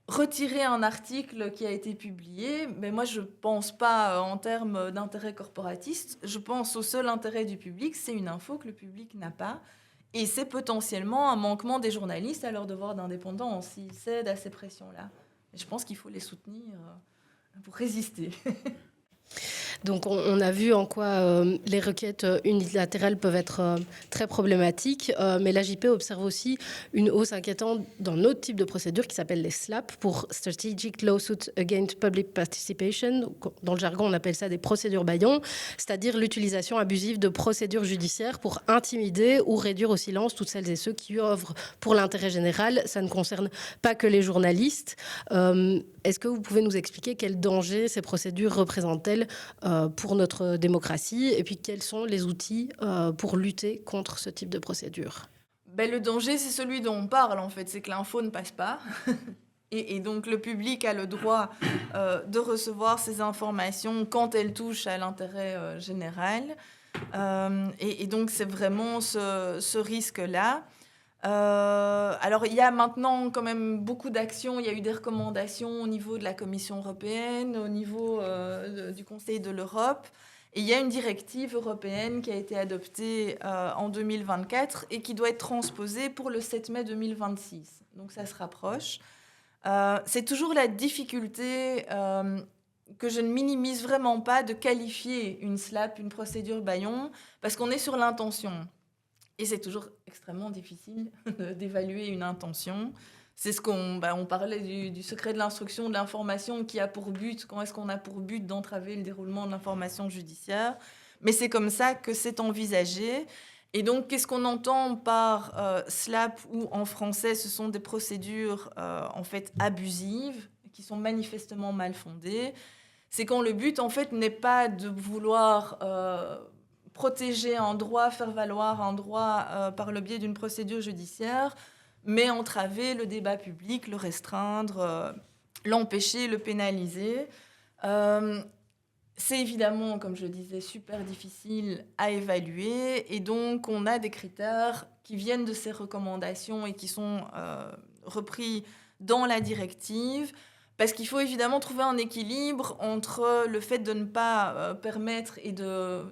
retirer un article qui a été publié, mais moi, je ne pense pas en termes d'intérêt corporatiste. Je pense au seul intérêt du public. C'est une info que le public n'a pas. Et c'est potentiellement un manquement des journalistes à leur devoir d'indépendance s'ils cèdent à ces pressions-là. Et je pense qu'il faut les soutenir pour résister. Donc on a vu en quoi les requêtes unilatérales peuvent être très problématiques, mais l'AJP observe aussi une hausse inquiétante dans notre type de procédure qui s'appelle les SLAP, pour Strategic Lawsuit Against Public Participation. Dans le jargon, on appelle ça des procédures bâillons, c'est-à-dire l'utilisation abusive de procédures judiciaires pour intimider ou réduire au silence toutes celles et ceux qui œuvrent pour l'intérêt général. Ça ne concerne pas que les journalistes. Est-ce que vous pouvez nous expliquer quel danger ces procédures représentent-elles pour notre démocratie, et puis quels sont les outils pour lutter contre ce type de procédure? Le danger, c'est celui dont on parle, en fait, c'est que l'info ne passe pas. et donc, le public a le droit de recevoir ces informations quand elles touchent à l'intérêt général. Et donc, c'est vraiment ce risque-là. Alors, il y a maintenant quand même beaucoup d'actions. Il y a eu des recommandations au niveau de la Commission européenne, au niveau du Conseil de l'Europe. Et il y a une directive européenne qui a été adoptée en 2024 et qui doit être transposée pour le 7 mai 2026. Donc, ça se rapproche. C'est toujours la difficulté que je ne minimise vraiment pas de qualifier une SLAP, une procédure bâillon, parce qu'on est sur l'intention. Et c'est toujours extrêmement difficile d'évaluer une intention. C'est ce qu'on parlait du secret de l'instruction, de l'information qui a pour but, quand est-ce qu'on a pour but d'entraver le déroulement de l'information judiciaire. Mais c'est comme ça que c'est envisagé. Et donc, qu'est-ce qu'on entend par SLAP, ou en français, ce sont des procédures en fait abusives, qui sont manifestement mal fondées. C'est quand le but, en fait, n'est pas de vouloir protéger un droit, faire valoir un droit par le biais d'une procédure judiciaire, mais entraver le débat public, le restreindre, l'empêcher, le pénaliser. C'est évidemment, comme je le disais, super difficile à évaluer, et donc on a des critères qui viennent de ces recommandations et qui sont repris dans la directive, parce qu'il faut évidemment trouver un équilibre entre le fait de ne pas permettre et de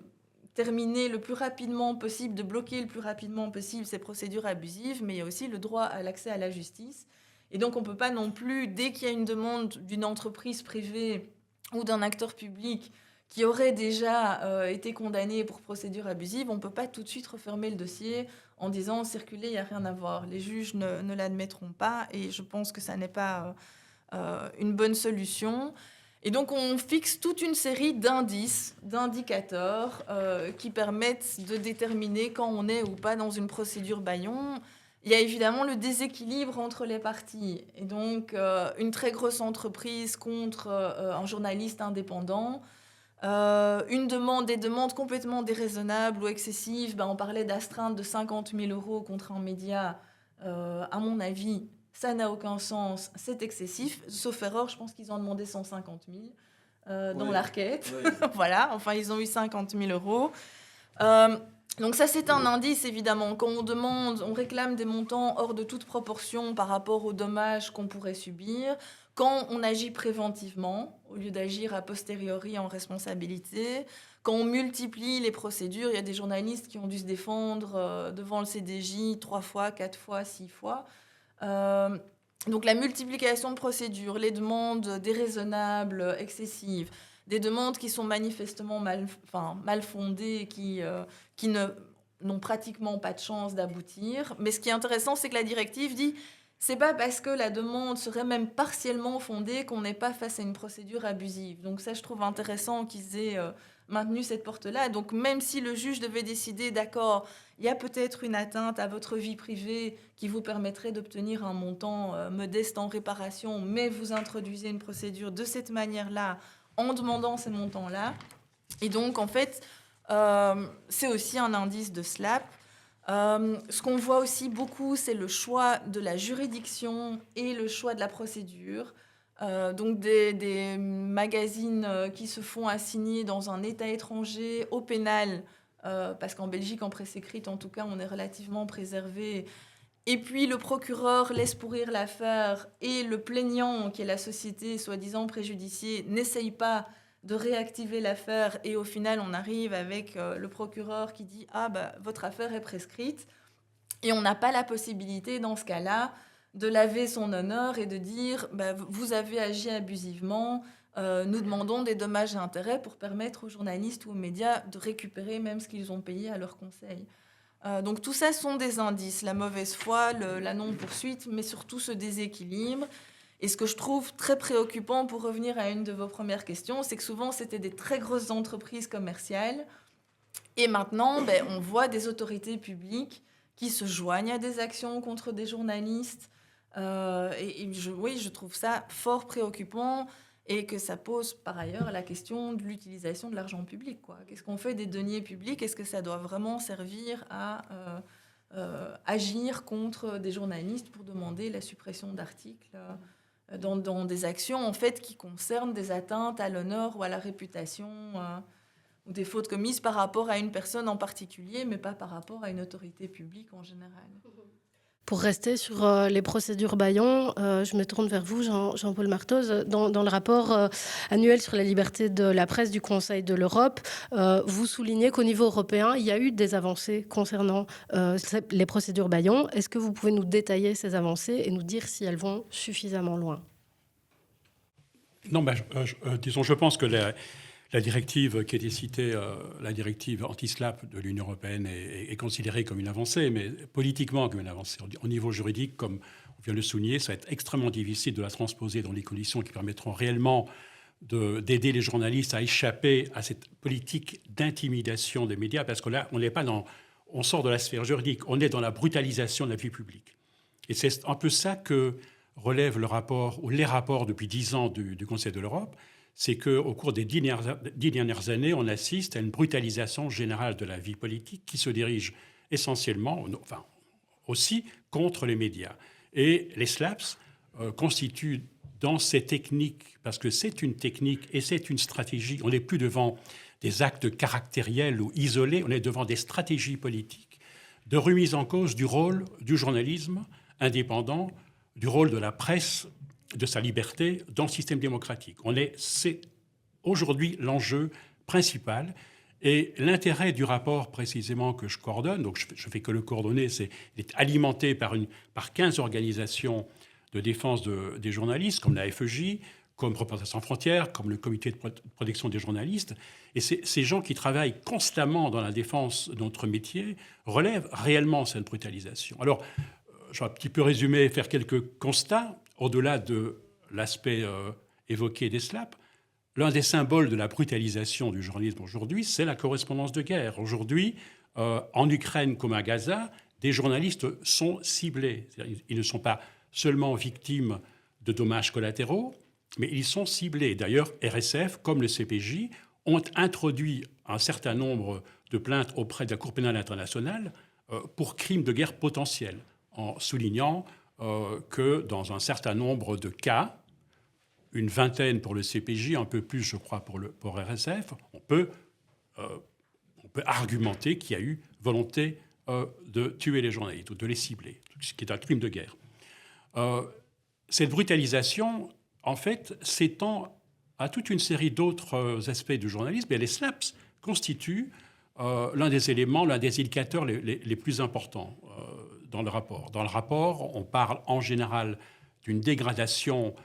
terminer le plus rapidement possible, de bloquer le plus rapidement possible ces procédures abusives, mais il y a aussi le droit à l'accès à la justice. Et donc, on ne peut pas non plus, dès qu'il y a une demande d'une entreprise privée ou d'un acteur public qui aurait déjà été condamné pour procédure abusive, on ne peut pas tout de suite refermer le dossier en disant « circuler, il n'y a rien à voir ». Les juges ne l'admettront pas, et je pense que ça n'est pas une bonne solution. Et donc, on fixe toute une série d'indices, d'indicateurs qui permettent de déterminer quand on est ou pas dans une procédure bâillon. il y a évidemment le déséquilibre entre les parties. Et donc, une très grosse entreprise contre un journaliste indépendant, des demandes complètement déraisonnables ou excessives. On parlait d'astreinte de 50 000 € contre un média. À mon avis, ça n'a aucun sens, c'est excessif. Sauf erreur, je pense qu'ils ont demandé 150 000 dans la requête. Oui. Voilà, enfin, ils ont eu 50 000 €. Donc ça, c'est un indice, évidemment. Quand on réclame des montants hors de toute proportion par rapport aux dommages qu'on pourrait subir, quand on agit préventivement, au lieu d'agir a posteriori en responsabilité, quand on multiplie les procédures, il y a des journalistes qui ont dû se défendre devant le CDJ 3 fois, 4 fois, 6 fois. Donc la multiplication de procédures, les demandes déraisonnables, excessives, des demandes qui sont manifestement mal fondées, qui n'ont pratiquement pas de chance d'aboutir. Mais ce qui est intéressant, c'est que la directive dit c'est pas parce que la demande serait même partiellement fondée qu'on n'est pas face à une procédure abusive. Donc ça, je trouve intéressant qu'ils aient maintenu cette porte-là. Donc même si le juge devait décider, d'accord, il y a peut-être une atteinte à votre vie privée qui vous permettrait d'obtenir un montant modeste en réparation, mais vous introduisez une procédure de cette manière-là, en demandant ces montants-là. Et donc, en fait, c'est aussi un indice de SLAPP. Ce qu'on voit aussi beaucoup, c'est le choix de la juridiction et le choix de la procédure. Donc, des magazines qui se font assigner dans un État étranger au pénal, parce qu'en Belgique, en presse écrite, en tout cas, on est relativement préservé. Et puis, le procureur laisse pourrir l'affaire et le plaignant, qui est la société soi-disant préjudiciée, n'essaye pas de réactiver l'affaire. Et au final, on arrive avec le procureur qui dit « Ah, votre affaire est prescrite ». Et on n'a pas la possibilité, dans ce cas-là, de laver son honneur et de dire « Vous avez agi abusivement, nous demandons des dommages et intérêts pour permettre aux journalistes ou aux médias de récupérer même ce qu'ils ont payé à leur conseil ». Donc tout ça sont des indices, la mauvaise foi, la non-poursuite, mais surtout ce déséquilibre. Et ce que je trouve très préoccupant, pour revenir à une de vos premières questions, c'est que souvent c'était des très grosses entreprises commerciales. Et maintenant, on voit des autorités publiques qui se joignent à des actions contre des journalistes. Je trouve ça fort préoccupant. Et que ça pose par ailleurs la question de l'utilisation de l'argent public, quoi. Qu'est-ce qu'on fait des deniers publics ? Est-ce que ça doit vraiment servir à agir contre des journalistes pour demander la suppression d'articles dans des actions en fait, qui concernent des atteintes à l'honneur ou à la réputation ou des fautes commises par rapport à une personne en particulier, mais pas par rapport à une autorité publique en général. Pour rester sur les procédures Bayon, je me tourne vers vous, Jean-Paul Martos. Dans le rapport annuel sur la liberté de la presse du Conseil de l'Europe, vous soulignez qu'au niveau européen, il y a eu des avancées concernant les procédures Bayon. Est-ce que vous pouvez nous détailler ces avancées et nous dire si elles vont suffisamment loin ? Non, disons, je pense que la directive qui a été citée, la directive anti-SLAPP de l'Union européenne est considérée comme une avancée, mais politiquement comme une avancée. Au niveau juridique, comme on vient de le souligner, ça va être extrêmement difficile de la transposer dans les conditions qui permettront réellement d'aider les journalistes à échapper à cette politique d'intimidation des médias, parce que là, on sort de la sphère juridique, on est dans la brutalisation de la vie publique. Et c'est un peu ça que relève le rapport, ou les rapports depuis 10 ans du Conseil de l'Europe, c'est qu'au cours des 10 dernières années, on assiste à une brutalisation générale de la vie politique qui se dirige essentiellement, enfin aussi, contre les médias. Et les SLAPPs constituent dans ces techniques, parce que c'est une technique et c'est une stratégie, on n'est plus devant des actes caractériels ou isolés, on est devant des stratégies politiques de remise en cause du rôle du journalisme indépendant, du rôle de la presse, de sa liberté dans le système démocratique. C'est aujourd'hui l'enjeu principal. Et l'intérêt du rapport précisément que je coordonne, donc je ne fais que le coordonner, il est alimenté par 15 organisations de défense des journalistes, comme la FEJ, comme Reporters sans frontières, comme le Comité de protection des journalistes. Et ces gens qui travaillent constamment dans la défense de notre métier relèvent réellement cette brutalisation. Alors, je vais un petit peu résumer, faire quelques constats. Au-delà de l'aspect évoqué des SLAPP, l'un des symboles de la brutalisation du journalisme aujourd'hui, c'est la correspondance de guerre. Aujourd'hui, en Ukraine comme à Gaza, des journalistes sont ciblés. Ils ne sont pas seulement victimes de dommages collatéraux, mais ils sont ciblés. D'ailleurs, RSF, comme le CPJ, ont introduit un certain nombre de plaintes auprès de la Cour pénale internationale pour crimes de guerre potentiels, en soulignant que dans un certain nombre de cas, une vingtaine pour le CPJ, un peu plus, je crois, pour RSF, on peut argumenter qu'il y a eu volonté de tuer les journalistes ou de les cibler, ce qui est un crime de guerre. Cette brutalisation, en fait, s'étend à toute une série d'autres aspects du journalisme, et les SLAPS constituent l'un des éléments, l'un des indicateurs les plus importants dans le rapport. Dans le rapport, on parle en général d'une dégradation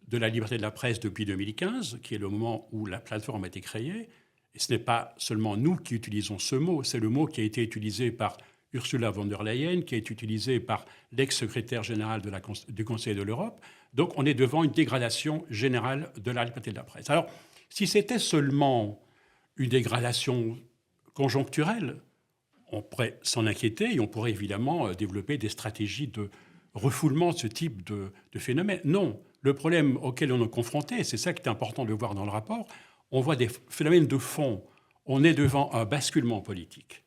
de la liberté de la presse depuis 2015, qui est le moment où la plateforme a été créée. Et ce n'est pas seulement nous qui utilisons ce mot, c'est le mot qui a été utilisé par Ursula von der Leyen, qui est utilisé par l'ex-secrétaire général du Conseil de l'Europe. Donc on est devant une dégradation générale de la liberté de la presse. Alors, si c'était seulement une dégradation conjoncturelle, on pourrait s'en inquiéter et on pourrait évidemment développer des stratégies de refoulement de ce type de phénomène. Non, le problème auquel on est confronté, c'est ça qui est important de voir dans le rapport, on voit des phénomènes de fond. On est devant un basculement politique.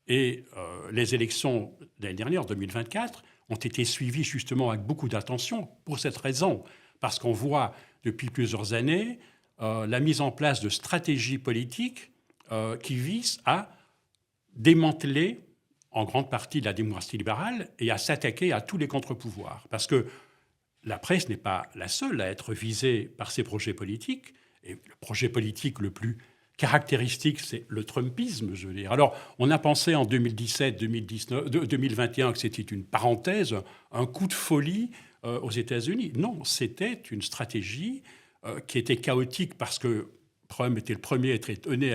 Et les élections de l'année dernière, 2024, ont été suivies justement avec beaucoup d'attention pour cette raison, parce qu'on voit depuis plusieurs années la mise en place de stratégies politiques qui visent à démanteler en grande partie la démocratie libérale et à s'attaquer à tous les contre-pouvoirs. Parce que la presse n'est pas la seule à être visée par ces projets politiques. Et le projet politique le plus caractéristique, c'est le Trumpisme, je veux dire. Alors, on a pensé en 2017, 2021 que c'était une parenthèse, un coup de folie aux États-Unis. Non, c'était une stratégie qui était chaotique parce que Trump était le premier à être étonné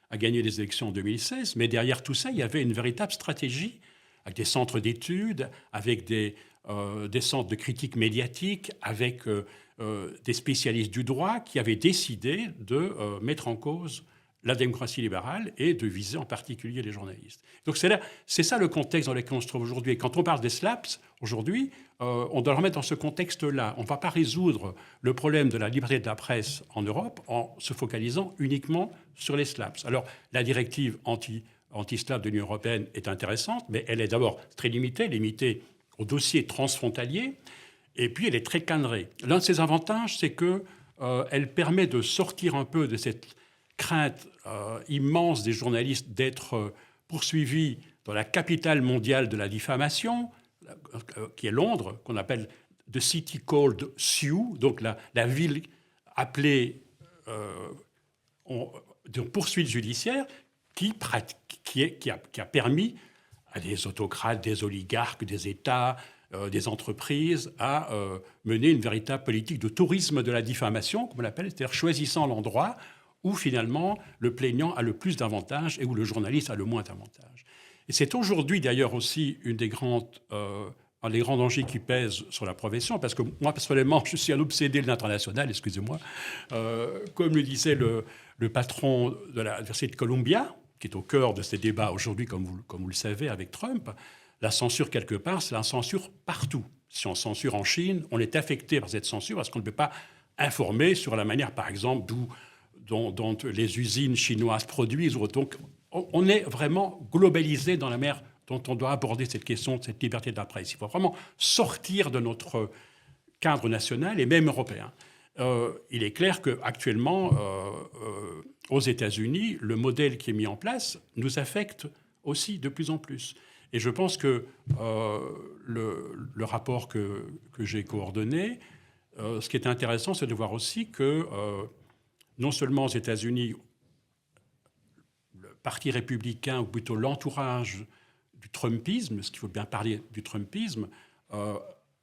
à gagner les élections en 2016. Mais derrière tout ça, il y avait une véritable stratégie avec des centres d'études, avec des centres de critique médiatique, avec des spécialistes du droit qui avaient décidé de mettre en cause la démocratie libérale et de viser en particulier les journalistes. Donc c'est ça le contexte dans lequel on se trouve aujourd'hui. Et quand on parle des SLAPS, aujourd'hui, on doit le remettre dans ce contexte-là. On ne va pas résoudre le problème de la liberté de la presse en Europe en se focalisant uniquement sur les SLAPS. Alors, la directive anti-SLAP de l'Union européenne est intéressante, mais elle est d'abord très limitée aux dossiers transfrontaliers, et puis elle est très cadrée. L'un de ses avantages, c'est qu'elle permet de sortir un peu de cette crainte immense des journalistes d'être poursuivis dans la capitale mondiale de la diffamation, qui est Londres, qu'on appelle « the city called Sioux », donc la ville appelée de poursuite judiciaire, qui a permis à des autocrates, des oligarques, des États, des entreprises à mener une véritable politique de tourisme de la diffamation, comme on l'appelle, c'est-à-dire choisissant l'endroit où finalement le plaignant a le plus d'avantages et où le journaliste a le moins d'avantages. Et c'est aujourd'hui d'ailleurs aussi un des grands dangers qui pèsent sur la profession, parce que moi personnellement je suis un obsédé de l'international, excusez-moi, comme le disait le patron de l'Université de Columbia, qui est au cœur de ces débats aujourd'hui, comme vous le savez, avec Trump. La censure, quelque part, c'est la censure partout. Si on censure en Chine, on est affecté par cette censure parce qu'on ne peut pas informer sur la manière, par exemple, dont les usines chinoises produisent. Donc, on est vraiment globalisé dans la manière dont on doit aborder cette question de cette liberté de la presse. Il faut vraiment sortir de notre cadre national et même européen. Il est clair qu'actuellement, aux États-Unis, le modèle qui est mis en place nous affecte aussi de plus en plus. Et je pense que le rapport que j'ai coordonné, ce qui est intéressant, c'est de voir aussi que non seulement aux États-Unis, le Parti républicain, ou plutôt l'entourage du Trumpisme, ce qu'il faut bien parler du Trumpisme,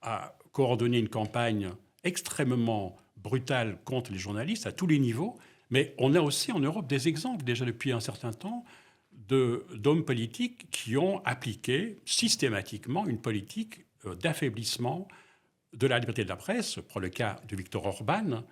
a coordonné une campagne extrêmement brutale contre les journalistes à tous les niveaux. Mais on a aussi en Europe des exemples, déjà depuis un certain temps, d'hommes politiques qui ont appliqué systématiquement une politique d'affaiblissement de la liberté de la presse. Pour le cas de Viktor Orban,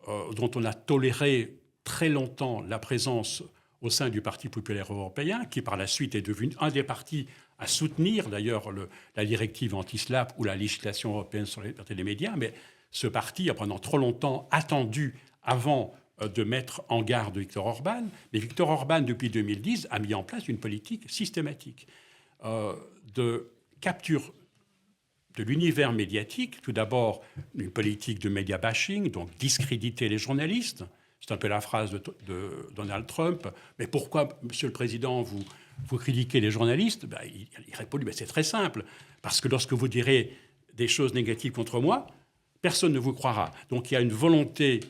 dont on a toléré très longtemps la présence au sein du Parti populaire européen, qui par la suite est devenu un des partis à soutenir d'ailleurs la directive anti-SLAPP ou la législation européenne sur la liberté des médias, mais ce parti a pendant trop longtemps attendu avant de mettre en garde Viktor Orban. Mais Viktor Orban, depuis 2010, a mis en place une politique systématique de capture de l'univers médiatique. Tout d'abord, une politique de média bashing, donc discréditer les journalistes. C'est un peu la phrase de Donald Trump. Mais pourquoi, Monsieur le Président, vous critiquez les journalistes? Il répond, c'est très simple. Parce que lorsque vous direz des choses négatives contre moi, personne ne vous croira. Donc il y a une volonté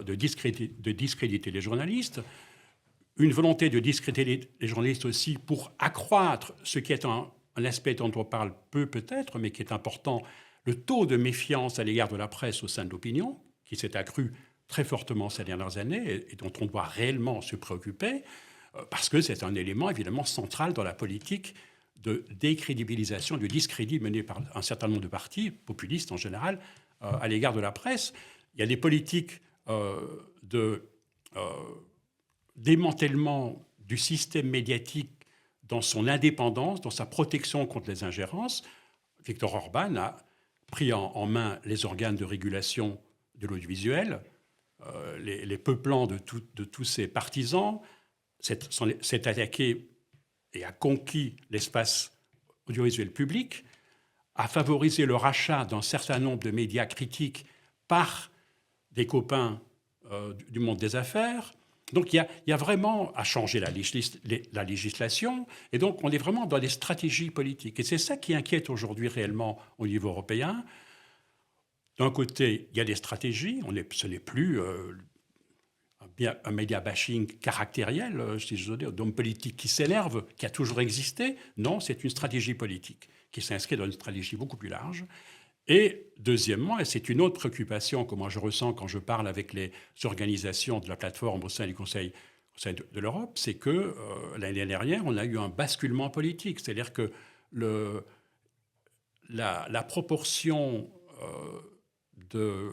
de discréditer les journalistes, une volonté de discréditer les journalistes aussi pour accroître ce qui est un aspect dont on parle peu peut-être, mais qui est important, le taux de méfiance à l'égard de la presse au sein de l'opinion, qui s'est accru très fortement ces dernières années et dont on doit réellement se préoccuper, parce que c'est un élément évidemment central dans la politique de décrédibilisation, de discrédit menée par un certain nombre de partis, populistes en général, à l'égard de la presse. Il y a des politiques de démantèlement du système médiatique dans son indépendance, dans sa protection contre les ingérences. Viktor Orban a pris en main les organes de régulation de l'audiovisuel, les peuplant de tous ses partisans, s'est attaqué et a conquis l'espace audiovisuel public, a favorisé le rachat d'un certain nombre de médias critiques par des copains du monde des affaires. Donc il y a vraiment à changer la législation, et donc on est vraiment dans des stratégies politiques. Et c'est ça qui inquiète aujourd'hui réellement au niveau européen. D'un côté, il y a des stratégies, ce n'est plus un média bashing caractériel, si je veux dire, d'hommes politiques qui s'énervent, qui a toujours existé. Non, c'est une stratégie politique qui s'inscrit dans une stratégie beaucoup plus large. Et deuxièmement, et c'est une autre préoccupation que moi je ressens quand je parle avec les organisations de la plateforme au sein du Conseil de l'Europe, c'est que l'année dernière, on a eu un basculement politique. C'est-à-dire que la proportion de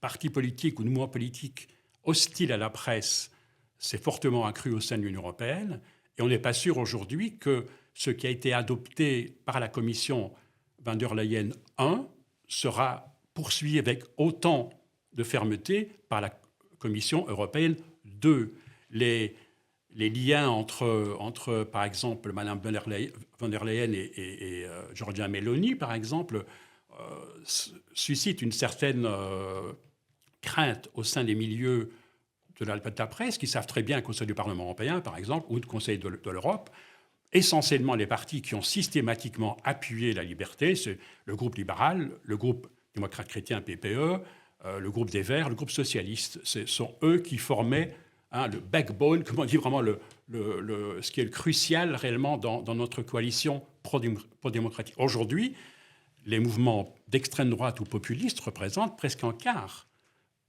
partis politiques ou de mouvements politiques hostiles à la presse s'est fortement accrue au sein de l'Union européenne. Et on n'est pas sûr aujourd'hui que ce qui a été adopté par la Commission von der Leyen 1 sera poursuivi avec autant de fermeté par la Commission européenne 2. Les liens entre, par exemple, Mme von der Leyen et Giorgia Meloni, par exemple, suscitent une certaine crainte au sein des milieux de la presse, qui savent très bien qu'au sein du Parlement européen, par exemple, ou du Conseil de l'Europe, essentiellement les partis qui ont systématiquement appuyé la liberté, c'est le groupe libéral, le groupe démocrate-chrétien PPE, le groupe des Verts, le groupe socialiste. Ce sont eux qui formaient le backbone, comment on dit vraiment, ce qui est le crucial réellement dans notre coalition pro-démocratique. Aujourd'hui, les mouvements d'extrême droite ou populistes représentent presque un quart.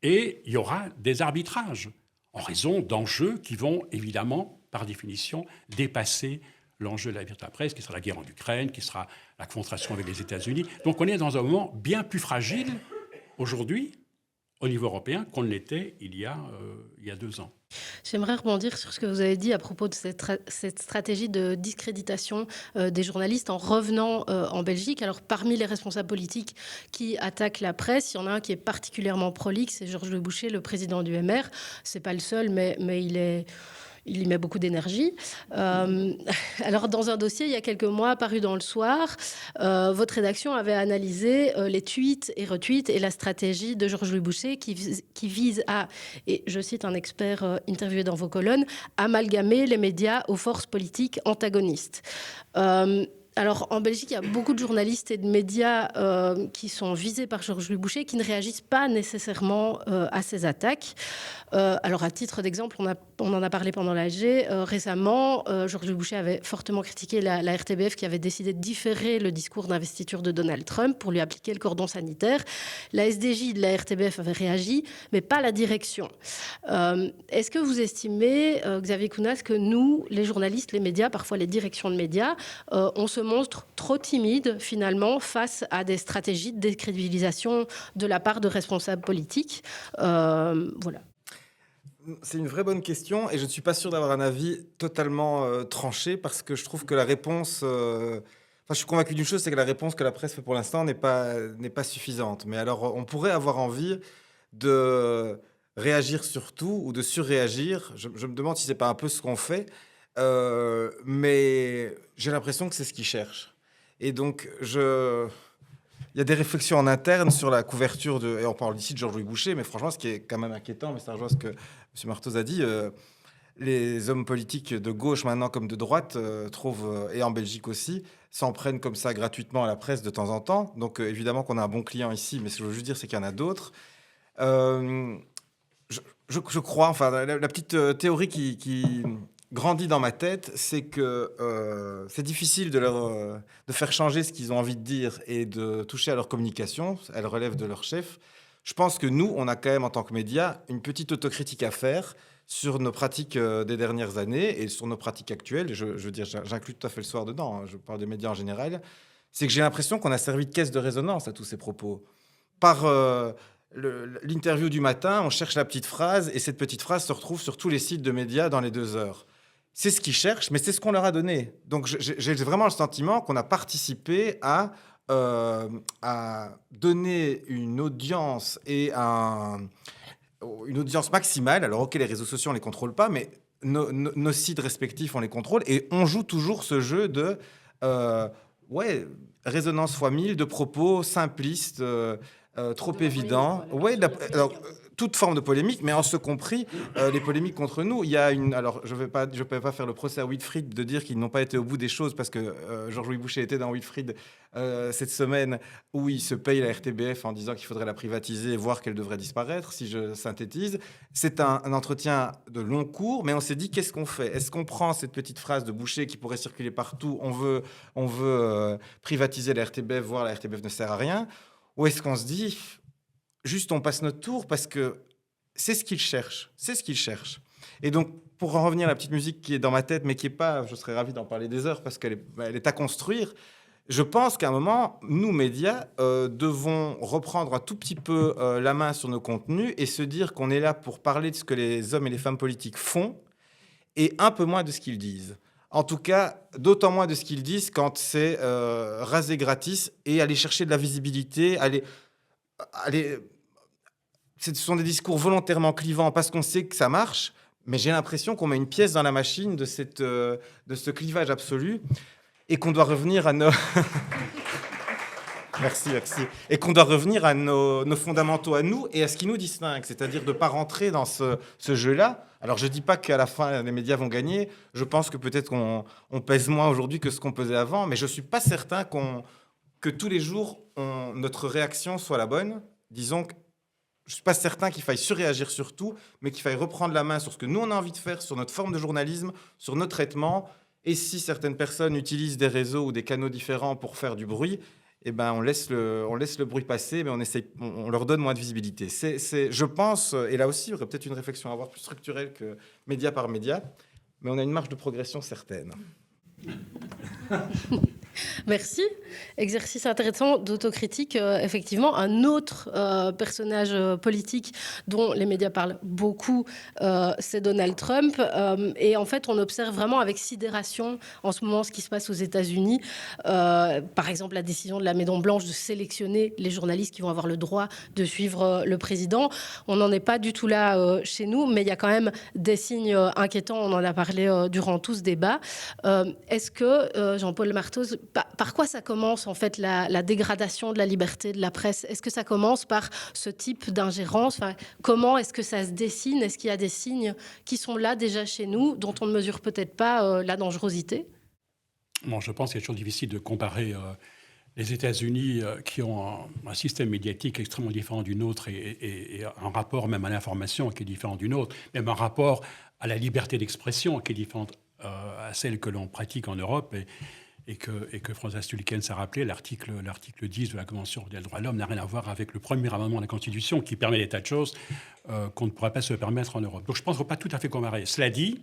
Et il y aura des arbitrages en raison d'enjeux qui vont évidemment, par définition, dépasser l'enjeu de la liberté de la presse, qui sera la guerre en Ukraine, qui sera la confrontation avec les États-Unis. Donc on est dans un moment bien plus fragile aujourd'hui au niveau européen qu'on ne l'était il y a 2 ans. J'aimerais rebondir sur ce que vous avez dit à propos de cette stratégie de discréditation des journalistes en revenant en Belgique. Alors, parmi les responsables politiques qui attaquent la presse, il y en a un qui est particulièrement prolixe, c'est Georges Le Boucher, le président du MR. C'est pas le seul, mais il y met beaucoup d'énergie. Alors, dans un dossier, il y a quelques mois, paru dans Le Soir, votre rédaction avait analysé les tweets et retweets et la stratégie de Georges Louis Boucher qui vise à, et je cite un expert interviewé dans vos colonnes, amalgamer les médias aux forces politiques antagonistes. Alors, en Belgique, il y a beaucoup de journalistes et de médias qui sont visés par Georges Louis Boucher qui ne réagissent pas nécessairement à ces attaques. Alors, à titre d'exemple, on en a parlé pendant l'AG. Récemment, Georges Louis Boucher avait fortement critiqué la RTBF qui avait décidé de différer le discours d'investiture de Donald Trump pour lui appliquer le cordon sanitaire. La SDJ de la RTBF avait réagi, mais pas la direction. Est-ce que vous estimez, Xavier Kounas, que nous, les journalistes, les médias, parfois les directions de médias, on se montre trop timide finalement face à des stratégies de décrédibilisation de la part de responsables politiques. Voilà. C'est une vraie bonne question et je ne suis pas sûr d'avoir un avis totalement tranché parce que je trouve que la réponse. Enfin, je suis convaincu d'une chose, c'est que la réponse que la presse fait pour l'instant n'est pas suffisante. Mais alors, on pourrait avoir envie de réagir sur tout ou de surréagir. Je me demande si c'est pas un peu ce qu'on fait, mais j'ai l'impression que c'est ce qu'ils cherchent. Et donc, il y a des réflexions en interne sur la couverture de. Et on parle ici de Georges-Louis Boucher, mais franchement, ce qui est quand même inquiétant, mais ça rejoint ce que M. Martos a dit, les hommes politiques de gauche maintenant comme de droite trouvent, et en Belgique aussi, s'en prennent comme ça gratuitement à la presse de temps en temps. Donc évidemment qu'on a un bon client ici, mais ce que je veux juste dire, c'est qu'il y en a d'autres. Je crois, enfin, la petite théorie qui grandit dans ma tête, c'est que c'est difficile de faire changer ce qu'ils ont envie de dire et de toucher à leur communication. Elle relève de leur chef. Je pense que nous, on a quand même, en tant que médias, une petite autocritique à faire sur nos pratiques des dernières années et sur nos pratiques actuelles. Je veux dire, j'inclus tout à fait le soir dedans, hein, je parle des médias en général. C'est que j'ai l'impression qu'on a servi de caisse de résonance à tous ces propos. Par l'interview du matin, on cherche la petite phrase et cette petite phrase se retrouve sur tous les sites de médias dans les 2 heures. C'est ce qu'ils cherchent, mais c'est ce qu'on leur a donné. Donc j'ai vraiment le sentiment qu'on a participé à donner une audience et une audience maximale. Alors ok, les réseaux sociaux, on les contrôle pas, mais nos sites respectifs, on les contrôle. Et on joue toujours ce jeu de résonance fois 1000, de propos simplistes, trop évidents. Toute forme de polémique, mais en ce compris les polémiques contre nous. Il y a alors je peux pas faire le procès à Wilfried de dire qu'ils n'ont pas été au bout des choses parce que Georges-Louis Boucher était dans Wilfried cette semaine où il se paye la RTBF en disant qu'il faudrait la privatiser, voire qu'elle devrait disparaître, si je synthétise. C'est un entretien de long cours, mais on s'est dit qu'est-ce qu'on fait ? Est-ce qu'on prend cette petite phrase de Boucher qui pourrait circuler partout, on veut privatiser la RTBF, voire la RTBF ne sert à rien, ou est-ce qu'on se dit juste on passe notre tour parce que c'est ce qu'ils cherchent. C'est ce qu'ils cherchent. Et donc, pour en revenir à la petite musique qui est dans ma tête, mais qui n'est pas, je serais ravi d'en parler des heures parce qu'elle est à construire, je pense qu'à un moment, nous, médias, devons reprendre un tout petit peu la main sur nos contenus et se dire qu'on est là pour parler de ce que les hommes et les femmes politiques font et un peu moins de ce qu'ils disent. En tout cas, d'autant moins de ce qu'ils disent quand c'est rasé gratis et aller chercher de la visibilité, ce sont des discours volontairement clivants parce qu'on sait que ça marche, mais j'ai l'impression qu'on met une pièce dans la machine de ce clivage absolu et qu'on doit revenir à nos... Merci. Et qu'on doit revenir à nos fondamentaux à nous et à ce qui nous distingue, c'est-à-dire de ne pas rentrer dans ce jeu-là. Alors, je ne dis pas qu'à la fin, les médias vont gagner. Je pense que peut-être qu'on pèse moins aujourd'hui que ce qu'on pesait avant, mais je ne suis pas certain que tous les jours, notre réaction soit la bonne. Disons que je ne suis pas certain qu'il faille surréagir sur tout, mais qu'il faille reprendre la main sur ce que nous, on a envie de faire, sur notre forme de journalisme, sur nos traitements. Et si certaines personnes utilisent des réseaux ou des canaux différents pour faire du bruit, eh ben, on laisse le bruit passer, mais on leur donne moins de visibilité. Je pense, et là aussi, il y aurait peut-être une réflexion à avoir plus structurelle que média par média, mais on a une marge de progression certaine. Merci. Exercice intéressant d'autocritique. Effectivement, un autre personnage politique dont les médias parlent beaucoup, c'est Donald Trump. Et en fait, on observe vraiment avec sidération en ce moment ce qui se passe aux États-Unis. Par exemple, la décision de la Maison-Blanche de sélectionner les journalistes qui vont avoir le droit de suivre le président. On n'en est pas du tout là chez nous, mais il y a quand même des signes inquiétants. On en a parlé durant tout ce débat. Est-ce que, Jean-Paul Martos, par quoi ça commence en fait la dégradation de la liberté de la presse ? Est-ce que ça commence par ce type d'ingérence ? Comment est-ce que ça se dessine ? Est-ce qu'il y a des signes qui sont là déjà chez nous, dont on ne mesure peut-être pas la dangerosité ? Bon, je pense qu'il est toujours difficile de comparer les États-Unis qui ont un système médiatique extrêmement différent du nôtre et un rapport même à l'information qui est différent du nôtre, même un rapport à la liberté d'expression qui est différente à celle que l'on pratique en Europe et que François Stulkens a rappelé, l'article 10 de la Convention des droits de l'homme n'a rien à voir avec le premier amendement de la Constitution qui permet des tas de choses qu'on ne pourrait pas se permettre en Europe. Donc je pense qu'on ne peut pas tout à fait comparer. Cela dit,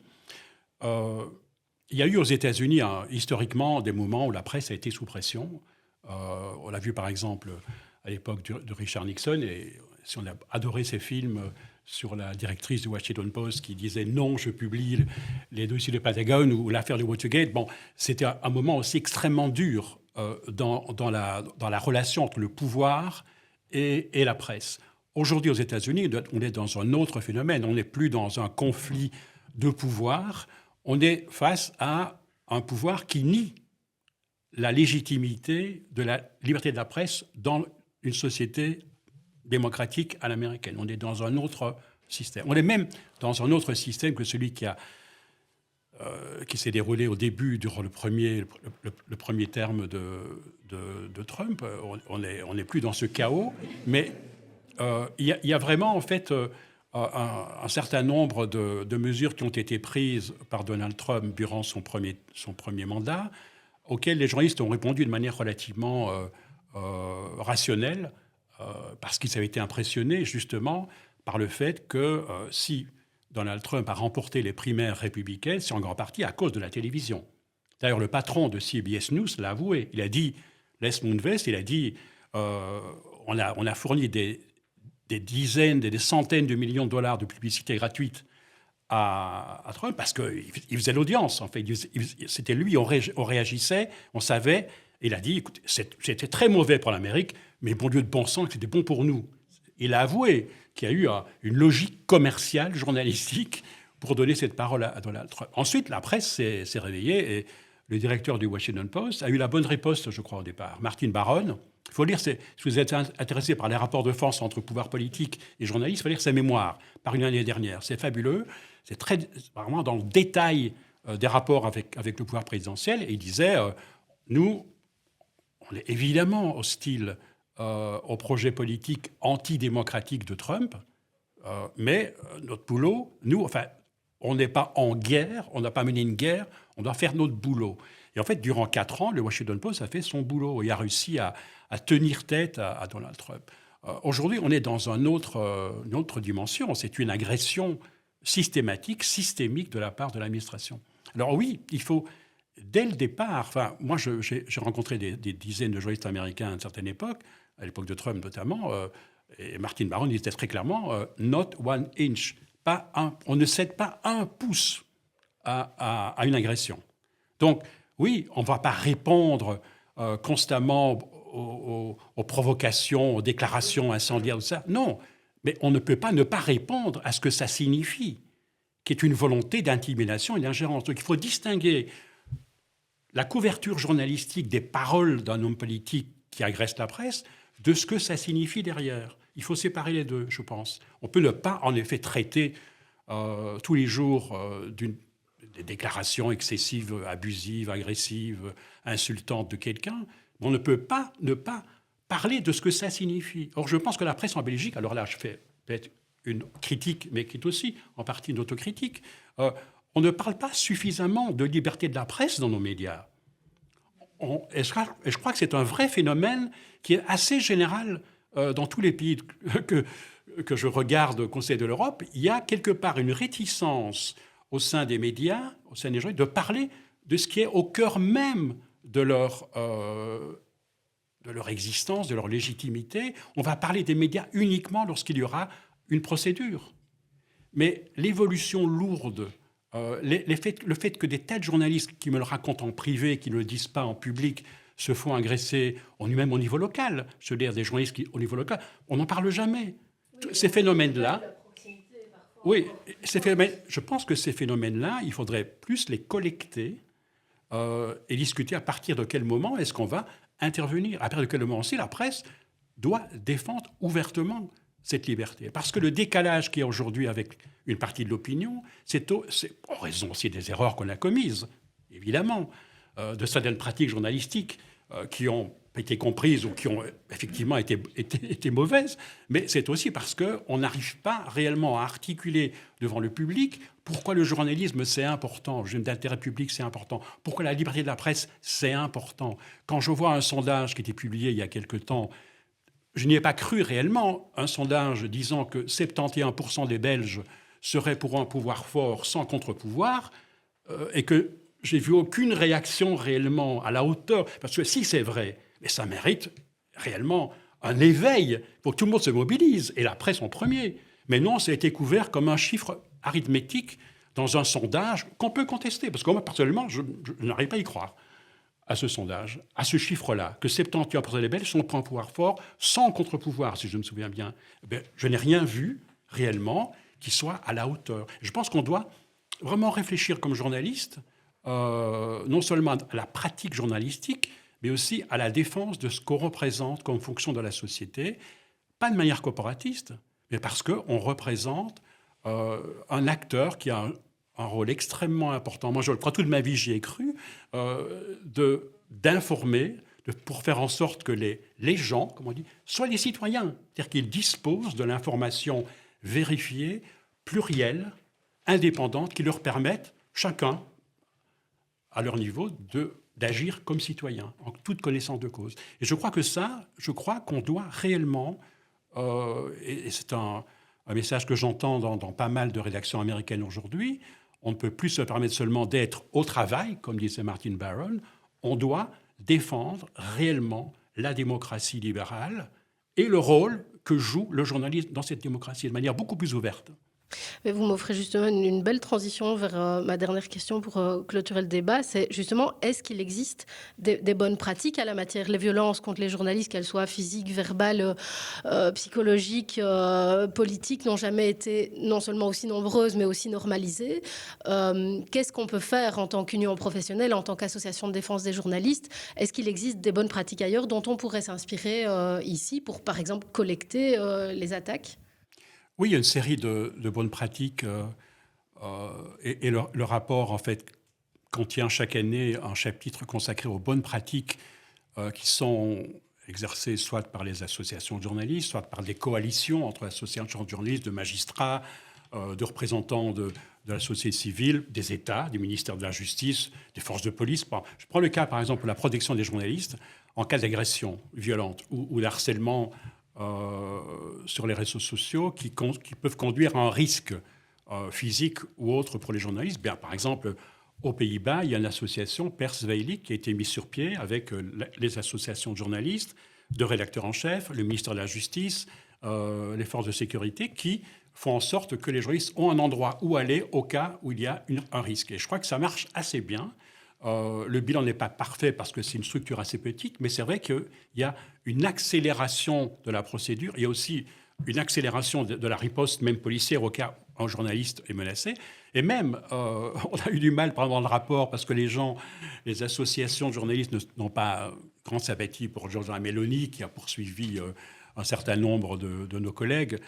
il y a eu aux États-Unis historiquement des moments où la presse a été sous pression. On l'a vu par exemple à l'époque de Richard Nixon, et si on a adoré ces films sur la directrice du Washington Post qui disait non, je publie les dossiers de Pentagon ou l'affaire du Watergate. Bon, c'était un moment aussi extrêmement dur dans la relation entre le pouvoir et la presse. Aujourd'hui, aux États-Unis, on est dans un autre phénomène. On n'est plus dans un conflit de pouvoir. On est face à un pouvoir qui nie la légitimité de la liberté de la presse dans une société démocratique à l'américaine. On est dans un autre système. On est même dans un autre système que celui qui s'est déroulé au début, durant le premier terme de Trump. On n'est plus dans ce chaos, mais il y a vraiment, en fait, un certain nombre de mesures qui ont été prises par Donald Trump durant son premier mandat, auxquelles les journalistes ont répondu de manière relativement rationnelle, parce qu'ils avaient été impressionnés, justement, par le fait que si Donald Trump a remporté les primaires républicaines, c'est en grande partie à cause de la télévision. D'ailleurs, le patron de CBS News l'a avoué. Il a dit, Les Moonves, il a dit, on a fourni des dizaines, des centaines de millions de dollars de publicité gratuite à Trump parce qu'il faisait l'audience. En fait, c'était lui, on réagissait, on savait. Il a dit, écoute, c'était très mauvais pour l'Amérique, mais bon Dieu de bon sang, c'était bon pour nous. Il a avoué qu'il y a eu une logique commerciale, journalistique, pour donner cette parole à Donald Trump. Ensuite, la presse s'est réveillée et le directeur du Washington Post a eu la bonne riposte, je crois, au départ. Martin Baron. Il faut lire, si vous êtes intéressé par les rapports de force entre pouvoir politique et journalistes, il faut lire ses mémoires, paru l'année dernière. C'est fabuleux. C'est vraiment dans le détail des rapports avec le pouvoir présidentiel. Et il disait, nous, on est évidemment hostile au projet politique antidémocratique de Trump, mais notre boulot, nous, enfin, on n'est pas en guerre, on n'a pas mené une guerre, on doit faire notre boulot. Et en fait, durant 4 ans, le Washington Post a fait son boulot et a réussi à tenir tête à Donald Trump. Aujourd'hui, on est dans une autre dimension. C'est une agression systémique de la part de l'administration. Alors oui, il faut, dès le départ, enfin, moi j'ai rencontré des dizaines de journalistes américains à une certaine époque, à l'époque de Trump notamment, et Martin Baron disait très clairement « not one inch ». On ne cède pas un pouce à une agression. Donc, oui, on ne va pas répondre constamment aux provocations, aux déclarations incendiaires, tout ça. Non, mais on ne peut pas ne pas répondre à ce que ça signifie, qui est une volonté d'intimidation et d'ingérence. Donc, il faut distinguer la couverture journalistique des paroles d'un homme politique qui agresse la presse de ce que ça signifie derrière. Il faut séparer les deux, je pense. On peut ne pas, en effet, traiter tous les jours des déclarations excessives, abusives, agressives, insultantes de quelqu'un. On ne peut pas ne pas parler de ce que ça signifie. Or, je pense que la presse en Belgique, alors là, je fais peut-être une critique, mais qui est aussi en partie une autocritique, on ne parle pas suffisamment de liberté de la presse dans nos médias. Et je crois que c'est un vrai phénomène qui est assez général dans tous les pays que je regarde au Conseil de l'Europe. Il y a quelque part une réticence au sein des médias, au sein des journalistes, de parler de ce qui est au cœur même de leur existence, de leur légitimité. On va parler des médias uniquement lorsqu'il y aura une procédure. Mais l'évolution lourde, le fait que des tas de journalistes qui me le racontent en privé, qui ne le disent pas en public, se font agresser, même au niveau local, je veux dire des journalistes au niveau local, on n'en parle jamais. Oui, ces phénomènes-là, oui, je pense que ces phénomènes-là, il faudrait plus les collecter et discuter à partir de quel moment est-ce qu'on va intervenir. À partir de quel moment aussi la presse doit défendre ouvertement cette liberté. Parce que le décalage qu'il y a aujourd'hui avec une partie de l'opinion, c'est en raison aussi des erreurs qu'on a commises, évidemment, de certaines pratiques journalistiques qui ont été comprises ou qui ont effectivement été mauvaises, mais c'est aussi parce qu'on n'arrive pas réellement à articuler devant le public pourquoi le journalisme c'est important, d'intérêt public c'est important, pourquoi la liberté de la presse c'est important. Quand je vois un sondage qui a été publié il y a quelque temps, je n'y ai pas cru réellement, un sondage disant que 71% des Belges seraient pour un pouvoir fort sans contre-pouvoir, et que j'ai vu aucune réaction réellement à la hauteur, parce que si c'est vrai, mais ça mérite réellement un éveil. Il faut que tout le monde se mobilise, et la presse en premier. Mais non, ça a été couvert comme un chiffre arithmétique dans un sondage qu'on peut contester. Parce que moi, personnellement, je n'arrive pas à y croire, à ce sondage, à ce chiffre-là, que 71% des Belges sont pour un pouvoir fort, sans contre-pouvoir, si je me souviens bien. Je n'ai rien vu, réellement, qui soit à la hauteur. Je pense qu'on doit vraiment réfléchir comme journaliste, non seulement à la pratique journalistique, mais aussi à la défense de ce qu'on représente comme fonction de la société, pas de manière corporatiste, mais parce qu'on représente un acteur qui a un rôle extrêmement important. Moi, je le crois, toute ma vie, j'y ai cru, d'informer, pour faire en sorte que les gens, comme on dit, soient des citoyens, c'est-à-dire qu'ils disposent de l'information vérifiée, plurielle, indépendante, qui leur permettent, chacun, à leur niveau, d'agir comme citoyen, en toute connaissance de cause. Et je crois qu'on doit réellement, et c'est un message que j'entends dans pas mal de rédactions américaines aujourd'hui, on ne peut plus se permettre seulement d'être au travail, comme disait Martin Barron, on doit défendre réellement la démocratie libérale et le rôle que joue le journaliste dans cette démocratie de manière beaucoup plus ouverte. Mais vous m'offrez justement une belle transition vers ma dernière question pour clôturer le débat. C'est justement, est-ce qu'il existe des bonnes pratiques à la matière? Les violences contre les journalistes, qu'elles soient physiques, verbales, psychologiques, politiques, n'ont jamais été non seulement aussi nombreuses, mais aussi normalisées. Qu'est-ce qu'on peut faire en tant qu'union professionnelle, en tant qu'association de défense des journalistes? Est-ce qu'il existe des bonnes pratiques ailleurs dont on pourrait s'inspirer ici pour, par exemple, collecter les attaques? Oui, il y a une série de bonnes pratiques et le rapport, en fait, contient chaque année un chapitre consacré aux bonnes pratiques qui sont exercées soit par les associations de journalistes, soit par des coalitions entre associations de journalistes, de magistrats, de représentants de la société civile, des États, du ministère de la Justice, des forces de police. Je prends le cas, par exemple, de la protection des journalistes en cas d'agression violente ou d'harcèlement sur les réseaux sociaux qui peuvent conduire à un risque physique ou autre pour les journalistes. Bien, par exemple, aux Pays-Bas, il y a une association, Pers Veilig, qui a été mise sur pied avec les associations de journalistes, de rédacteurs en chef, le ministère de la Justice, les forces de sécurité, qui font en sorte que les journalistes ont un endroit où aller au cas où il y a un risque. Et je crois que ça marche assez bien. Le bilan n'est pas parfait parce que c'est une structure assez petite, mais c'est vrai qu'il y a une accélération de la procédure. Il y a aussi une accélération de la riposte, même policière, au cas où un journaliste est menacé. Et même, on a eu du mal pendant le rapport parce que les associations de journalistes n'ont pas grand sympathie pour Giorgia Meloni, qui a poursuivi un certain nombre de nos collègues.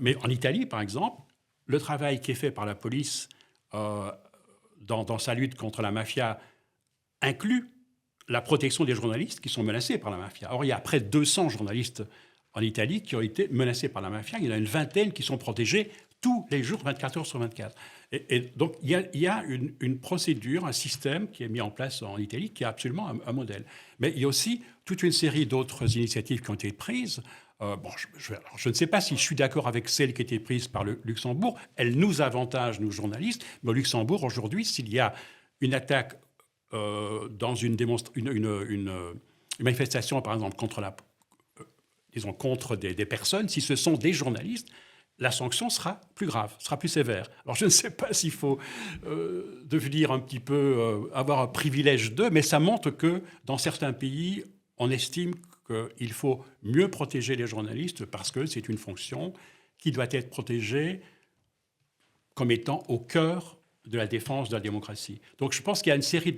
Mais en Italie, par exemple, le travail qui est fait par la police dans sa lutte contre la mafia inclut la protection des journalistes qui sont menacés par la mafia. Or, il y a près de 200 journalistes en Italie qui ont été menacés par la mafia. Il y en a une vingtaine qui sont protégés tous les jours, 24 heures sur 24. Et donc, il y a une procédure, un système qui est mis en place en Italie qui est absolument un modèle. Mais il y a aussi toute une série d'autres initiatives qui ont été prises. Je ne sais pas si je suis d'accord avec celle qui a été prise par le Luxembourg. Elle nous avantage, nous journalistes. Mais au Luxembourg, aujourd'hui, s'il y a une attaque dans une manifestation, par exemple, contre des personnes, si ce sont des journalistes, la sanction sera plus grave, sera plus sévère. Alors, je ne sais pas s'il faut devenir un petit peu, avoir un privilège d'eux, mais ça montre que dans certains pays, on estime qu'il faut mieux protéger les journalistes parce que c'est une fonction qui doit être protégée comme étant au cœur de la défense de la démocratie. Donc je pense qu'il y a une série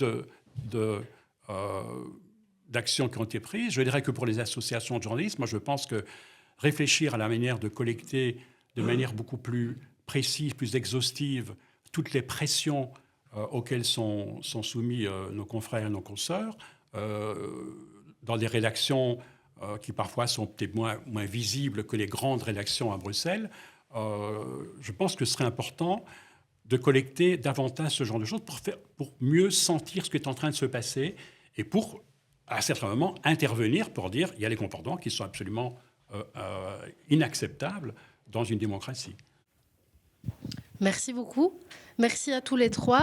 d'actions qui ont été prises. Je dirais que pour les associations de journalistes, moi je pense que réfléchir à la manière de collecter de manière beaucoup plus précise, plus exhaustive, toutes les pressions auxquelles sont soumis nos confrères et nos consoeurs, dans des rédactions qui parfois sont peut-être moins visibles que les grandes rédactions à Bruxelles, je pense que ce serait important de collecter davantage ce genre de choses pour mieux sentir ce qui est en train de se passer et pour, à certains moments, intervenir pour dire qu'il y a des comportements qui sont absolument inacceptables dans une démocratie. Merci beaucoup. Merci à tous les trois.